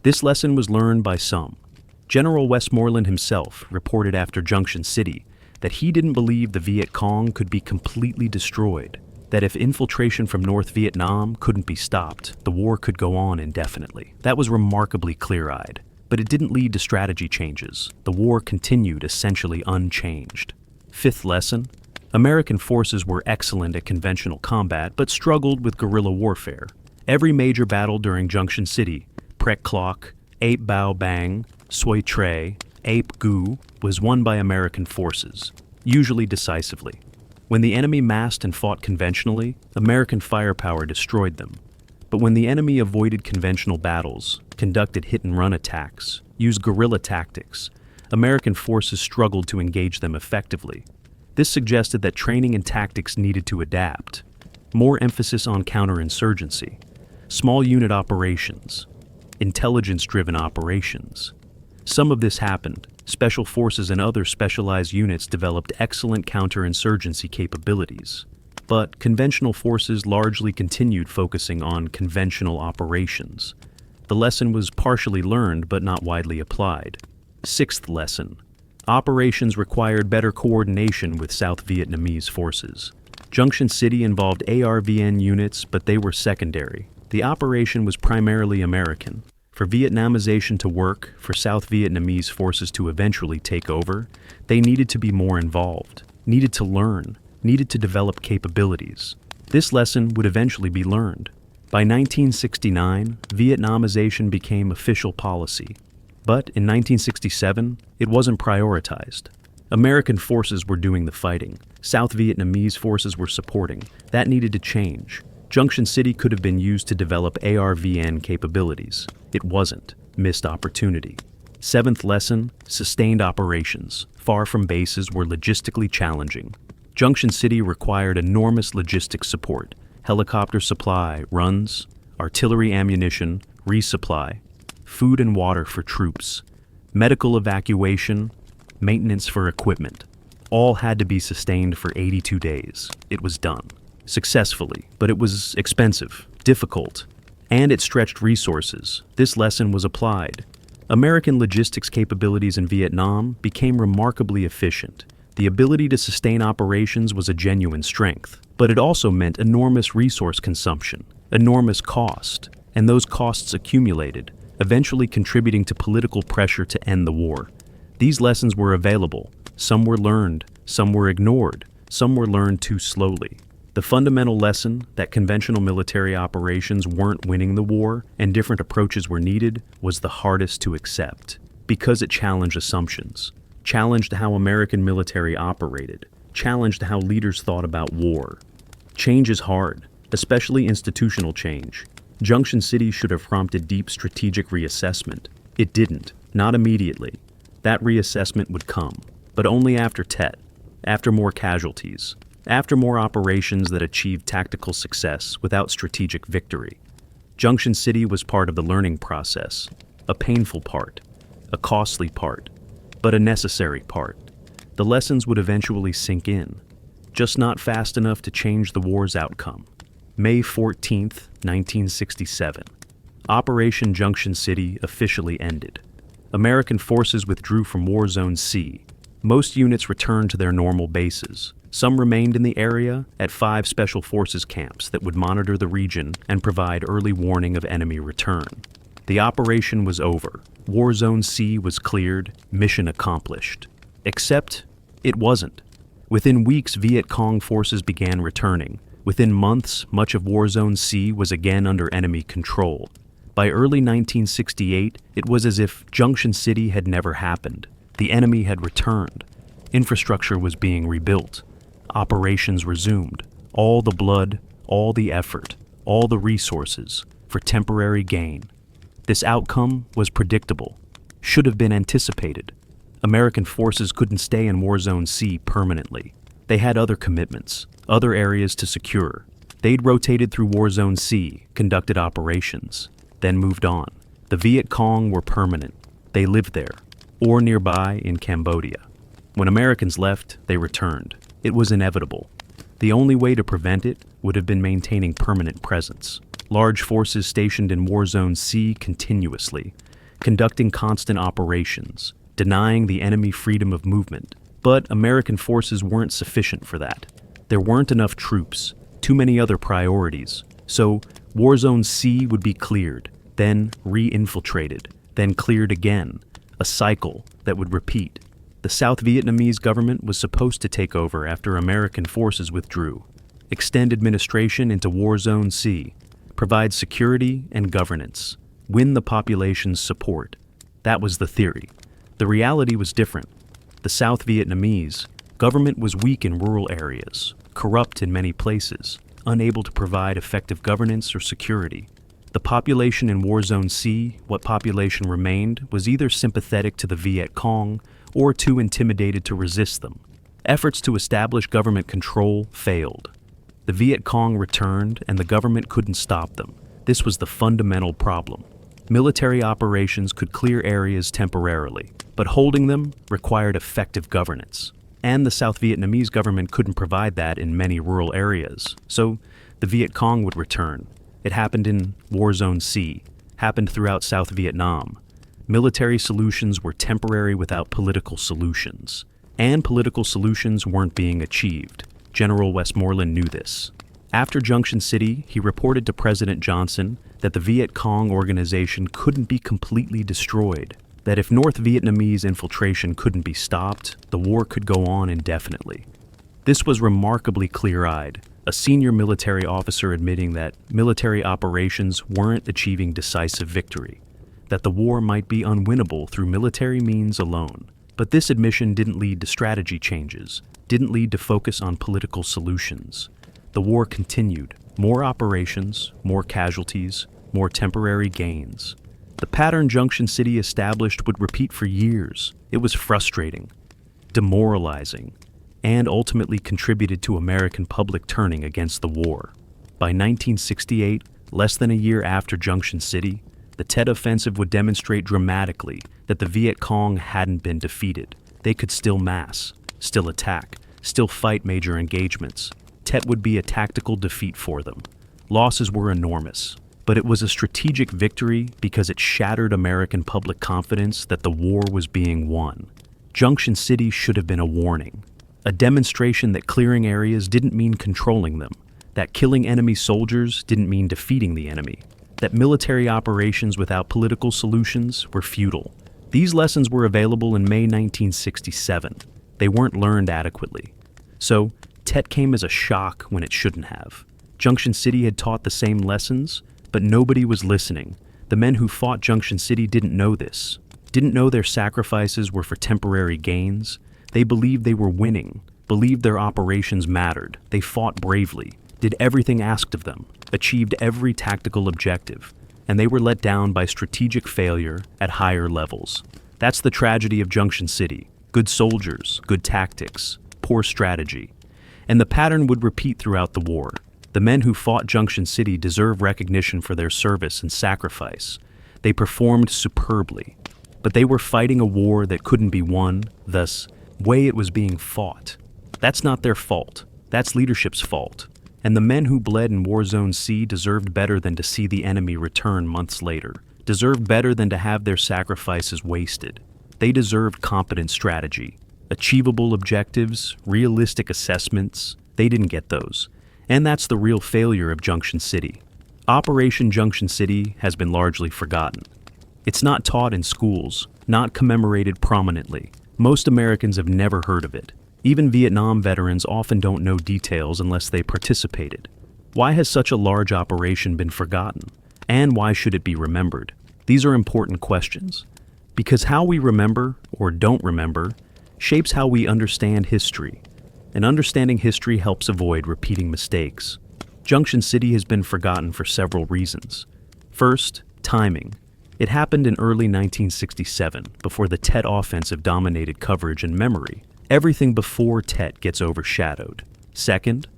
This lesson was learned by some. General Westmoreland himself reported after Junction City that he didn't believe the Viet Cong could be completely destroyed, that if infiltration from North Vietnam couldn't be stopped, the war could go on indefinitely. That was remarkably clear-eyed, but it didn't lead to strategy changes. The war continued essentially unchanged. Fifth lesson, American forces were excellent at conventional combat but struggled with guerrilla warfare. Every major battle during Junction City, Prek Clock, Ap Bao Bang, Soi Tre, Ap Gu, was won by American forces, usually decisively. When the enemy massed and fought conventionally, American firepower destroyed them. But when the enemy avoided conventional battles, conducted hit-and-run attacks, used guerrilla tactics, American forces struggled to engage them effectively. This suggested that training and tactics needed to adapt. More emphasis on counterinsurgency, small unit operations, intelligence-driven operations. Some of this happened. Special forces and other specialized units developed excellent counterinsurgency capabilities. But conventional forces largely continued focusing on conventional operations. The lesson was partially learned but not widely applied. Sixth lesson. Operations required better coordination with South Vietnamese forces. Junction City involved ARVN units, but they were secondary. The operation was primarily American. For Vietnamization to work, for South Vietnamese forces to eventually take over, they needed to be more involved, needed to learn, needed to develop capabilities. This lesson would eventually be learned. By 1969, Vietnamization became official policy. But in 1967, it wasn't prioritized. American forces were doing the fighting. South Vietnamese forces were supporting. That needed to change. Junction City could have been used to develop ARVN capabilities. It wasn't. Missed opportunity. Seventh lesson, sustained operations, far from bases, were logistically challenging. Junction City required enormous logistics support, helicopter supply, runs, artillery ammunition, resupply, food and water for troops, medical evacuation, maintenance for equipment. All had to be sustained for 82 days. It was done. Successfully, but it was expensive, difficult, and it stretched resources. This lesson was applied. American logistics capabilities in Vietnam became remarkably efficient. The ability to sustain operations was a genuine strength, but it also meant enormous resource consumption, enormous cost, and those costs accumulated, eventually contributing to political pressure to end the war. These lessons were available. Some were learned, some were ignored, some were learned too slowly. The fundamental lesson that conventional military operations weren't winning the war and different approaches were needed was the hardest to accept, because it challenged assumptions, challenged how American military operated, challenged how leaders thought about war. Change is hard, especially institutional change. Junction City should have prompted deep strategic reassessment. It didn't, not immediately. That reassessment would come, but only after Tet, after more casualties, after more operations that achieved tactical success without strategic victory. Junction City was part of the learning process, a painful part, a costly part, but a necessary part. The lessons would eventually sink in, just not fast enough to change the war's outcome. May 14, 1967. Operation Junction City officially ended. American forces withdrew from War Zone C. Most units returned to their normal bases. Some remained in the area at 5 Special Forces camps that would monitor the region and provide early warning of enemy return. The operation was over. War Zone C was cleared, mission accomplished. Except, it wasn't. Within weeks, Viet Cong forces began returning. Within months, much of War Zone C was again under enemy control. By early 1968, it was as if Junction City had never happened. The enemy had returned. Infrastructure was being rebuilt. Operations resumed. All the blood, all the effort, all the resources for temporary gain. This outcome was predictable, should have been anticipated. American forces couldn't stay in War Zone C permanently. They had other commitments, other areas to secure. They'd rotated through War Zone C, conducted operations, then moved on. The Viet Cong were permanent. They lived there, or nearby in Cambodia. When Americans left, they returned. It was inevitable. The only way to prevent it would have been maintaining permanent presence. Large forces stationed in War Zone C continuously, conducting constant operations, denying the enemy freedom of movement. But American forces weren't sufficient for that. There weren't enough troops, too many other priorities. So War Zone C would be cleared, then re-infiltrated, then cleared again, a cycle that would repeat. The South Vietnamese government was supposed to take over after American forces withdrew, extend administration into War Zone C, provide security and governance, win the population's support. That was the theory. The reality was different. The South Vietnamese government was weak in rural areas, corrupt in many places, unable to provide effective governance or security. The population in War Zone C, what population remained, was either sympathetic to the Viet Cong or too intimidated to resist them. Efforts to establish government control failed. The Viet Cong returned and the government couldn't stop them. This was the fundamental problem. Military operations could clear areas temporarily, but holding them required effective governance. And the South Vietnamese government couldn't provide that in many rural areas. So the Viet Cong would return. It happened in War Zone C, happened throughout South Vietnam. Military solutions were temporary without political solutions. And political solutions weren't being achieved. General Westmoreland knew this. After Junction City, he reported to President Johnson that the Viet Cong organization couldn't be completely destroyed, that if North Vietnamese infiltration couldn't be stopped, the war could go on indefinitely. This was remarkably clear-eyed, a senior military officer admitting that military operations weren't achieving decisive victory, that the war might be unwinnable through military means alone. But this admission didn't lead to strategy changes, didn't lead to focus on political solutions. The war continued. More operations, more casualties, more temporary gains. The pattern Junction City established would repeat for years. It was frustrating, demoralizing, and ultimately contributed to American public turning against the war. By 1968, less than a year after Junction City, the Tet Offensive would demonstrate dramatically that the Viet Cong hadn't been defeated. They could still mass, still attack, still fight major engagements. Tet would be a tactical defeat for them. Losses were enormous, but it was a strategic victory because it shattered American public confidence that the war was being won. Junction City should have been a warning, a demonstration that clearing areas didn't mean controlling them, that killing enemy soldiers didn't mean defeating the enemy, that military operations without political solutions were futile. These lessons were available in May 1967. They weren't learned adequately. So, Tet came as a shock when it shouldn't have. Junction City had taught the same lessons, but nobody was listening. The men who fought Junction City didn't know this, didn't know their sacrifices were for temporary gains. They believed they were winning, believed their operations mattered. They fought bravely, did everything asked of them, achieved every tactical objective, and they were let down by strategic failure at higher levels. That's the tragedy of Junction City. Good soldiers, good tactics, poor strategy. And the pattern would repeat throughout the war. The men who fought Junction City deserve recognition for their service and sacrifice. They performed superbly, but they were fighting a war that couldn't be won, thus, way it was being fought. That's not their fault. That's leadership's fault. And the men who bled in War Zone C deserved better than to see the enemy return months later, deserved better than to have their sacrifices wasted. They deserved competent strategy, achievable objectives, realistic assessments. They didn't get those. And that's the real failure of Junction City. Operation Junction City has been largely forgotten. It's not taught in schools, not commemorated prominently. Most Americans have never heard of it. Even Vietnam veterans often don't know details unless they participated. Why has such a large operation been forgotten? And why should it be remembered? These are important questions. Because how we remember, or don't remember, shapes how we understand history. And understanding history helps avoid repeating mistakes. Junction City has been forgotten for several reasons. First, timing. It happened in early 1967, before the Tet Offensive dominated coverage and memory. Everything before Tet gets overshadowed. Second,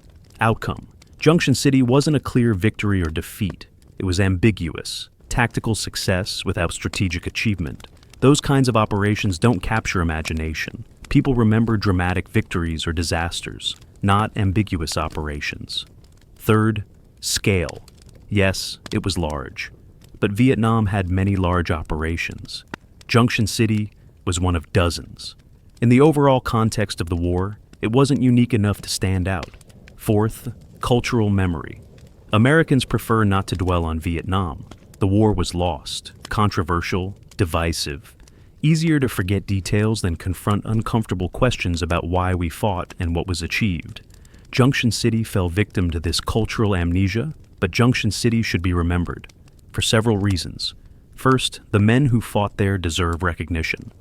outcome. Junction City wasn't a clear victory or defeat. It was ambiguous. Tactical success without strategic achievement. Those kinds of operations don't capture imagination. People remember dramatic victories or disasters, not ambiguous operations. Third, scale. Yes, it was large. But Vietnam had many large operations. Junction City was one of dozens. In the overall context of the war, it wasn't unique enough to stand out. Fourth, cultural memory. Americans prefer not to dwell on Vietnam. The war was lost, controversial, divisive. Easier to forget details than confront uncomfortable questions about why we fought and what was achieved. Junction City fell victim to this cultural amnesia, but Junction City should be remembered. For several reasons. First, the men who fought there deserve recognition.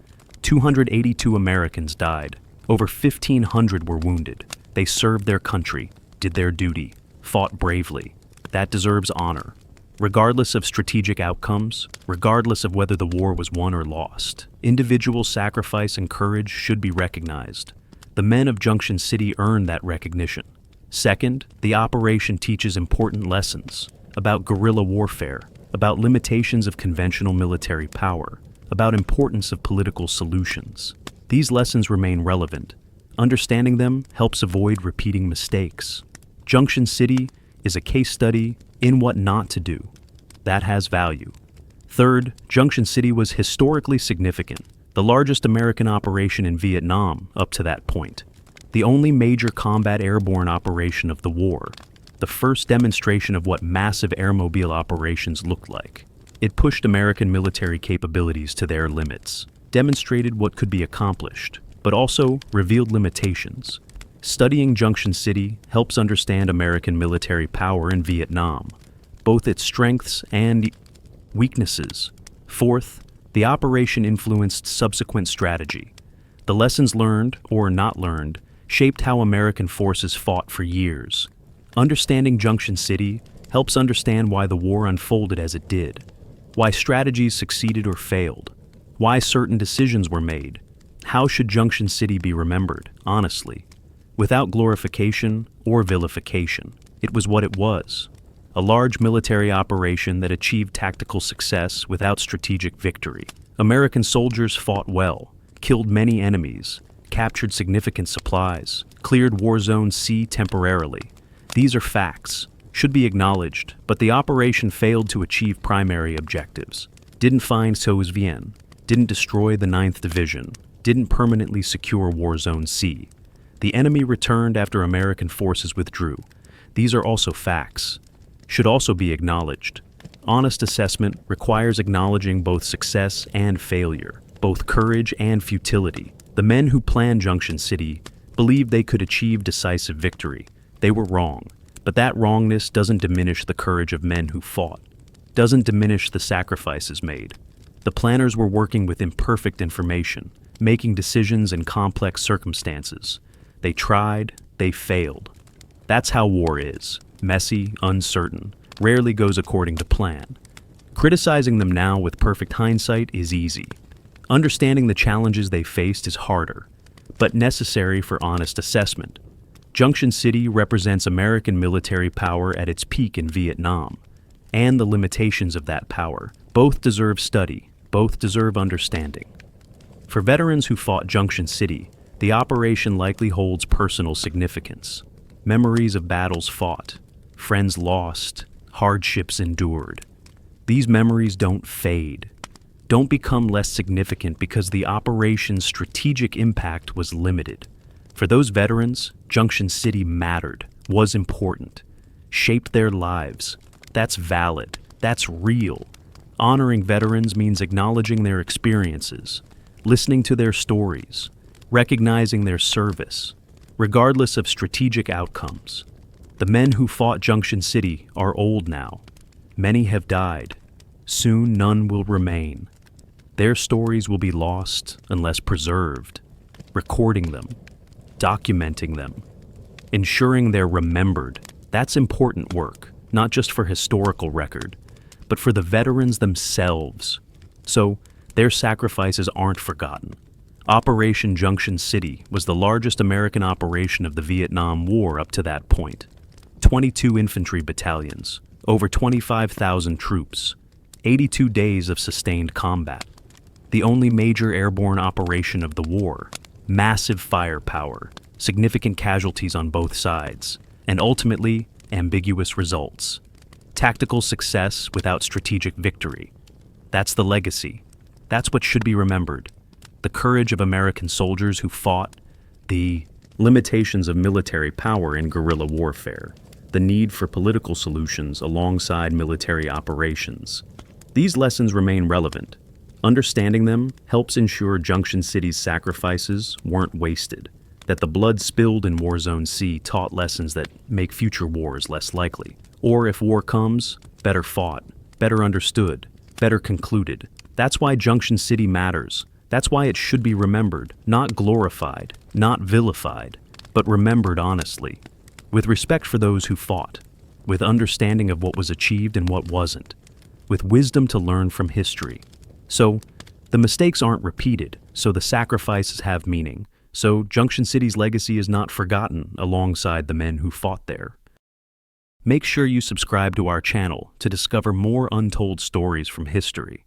282 Americans died. Over 1,500 were wounded. They served their country, did their duty, fought bravely. That deserves honor. Regardless of strategic outcomes, regardless of whether the war was won or lost, individual sacrifice and courage should be recognized. The men of Junction City earned that recognition. Second, the operation teaches important lessons about guerrilla warfare, about limitations of conventional military power, about importance of political solutions. These lessons remain relevant. Understanding them helps avoid repeating mistakes. Junction City is a case study in what not to do. That has value. Third, Junction City was historically significant, the largest American operation in Vietnam up to that point, the only major combat airborne operation of the war, the first demonstration of what massive airmobile operations looked like. It pushed American military capabilities to their limits, demonstrated what could be accomplished, but also revealed limitations. Studying Junction City helps understand American military power in Vietnam, both its strengths and weaknesses. Fourth, the operation influenced subsequent strategy. The lessons learned, or not learned, shaped how American forces fought for years. Understanding Junction City helps understand why the war unfolded as it did, why strategies succeeded or failed, why certain decisions were made. How should Junction City be remembered, honestly? Without glorification or vilification. It was what it was. a large military operation that achieved tactical success without strategic victory. American soldiers fought well, killed many enemies, captured significant supplies, cleared War Zone C temporarily. These are facts, should be acknowledged, but the operation failed to achieve primary objectives. Didn't find COSVN, didn't destroy the 9th Division, didn't permanently secure War Zone C. The enemy returned after American forces withdrew. These are also facts, should also be acknowledged. Honest assessment requires acknowledging both success and failure, both courage and futility. The men who planned Junction City believed they could achieve decisive victory. They were wrong, but that wrongness doesn't diminish the courage of men who fought, doesn't diminish the sacrifices made. The planners were working with imperfect information, making decisions in complex circumstances. They tried, they failed. That's how war is, messy, uncertain, rarely goes according to plan. Criticizing them now with perfect hindsight is easy. Understanding the challenges they faced is harder, but necessary for honest assessment. Junction City represents American military power at its peak in Vietnam, and the limitations of that power. Both deserve study, both deserve understanding. For veterans who fought Junction City, the operation likely holds personal significance. Memories of battles fought, friends lost, hardships endured. These memories don't fade, don't become less significant because the operation's strategic impact was limited. For those veterans, Junction City mattered, was important, shaped their lives. That's valid, that's real. Honoring veterans means acknowledging their experiences, listening to their stories, recognizing their service, regardless of strategic outcomes. The men who fought Junction City are old now. Many have died. Soon none will remain. Their stories will be lost unless preserved. Recording them, documenting them, ensuring they're remembered. That's important work, not just for historical record, but for the veterans themselves. So, their sacrifices aren't forgotten. Operation Junction City was the largest American operation of the Vietnam War up to that point. 22 infantry battalions, over 25,000 troops, 82 days of sustained combat. The only major airborne operation of the war, massive firepower, significant casualties on both sides, and ultimately, ambiguous results. Tactical success without strategic victory. That's the legacy. That's what should be remembered. The courage of American soldiers who fought, the limitations of military power in guerrilla warfare, the need for political solutions alongside military operations. These lessons remain relevant. Understanding them helps ensure Junction City's sacrifices weren't wasted, that the blood spilled in War Zone C taught lessons that make future wars less likely. Or if war comes, better fought, better understood, better concluded. That's why Junction City matters. That's why it should be remembered, not glorified, not vilified, but remembered honestly, with respect for those who fought, with understanding of what was achieved and what wasn't, with wisdom to learn from history. So, the mistakes aren't repeated, so the sacrifices have meaning. So, Junction City's legacy is not forgotten alongside the men who fought there. Make sure you subscribe to our channel to discover more untold stories from history.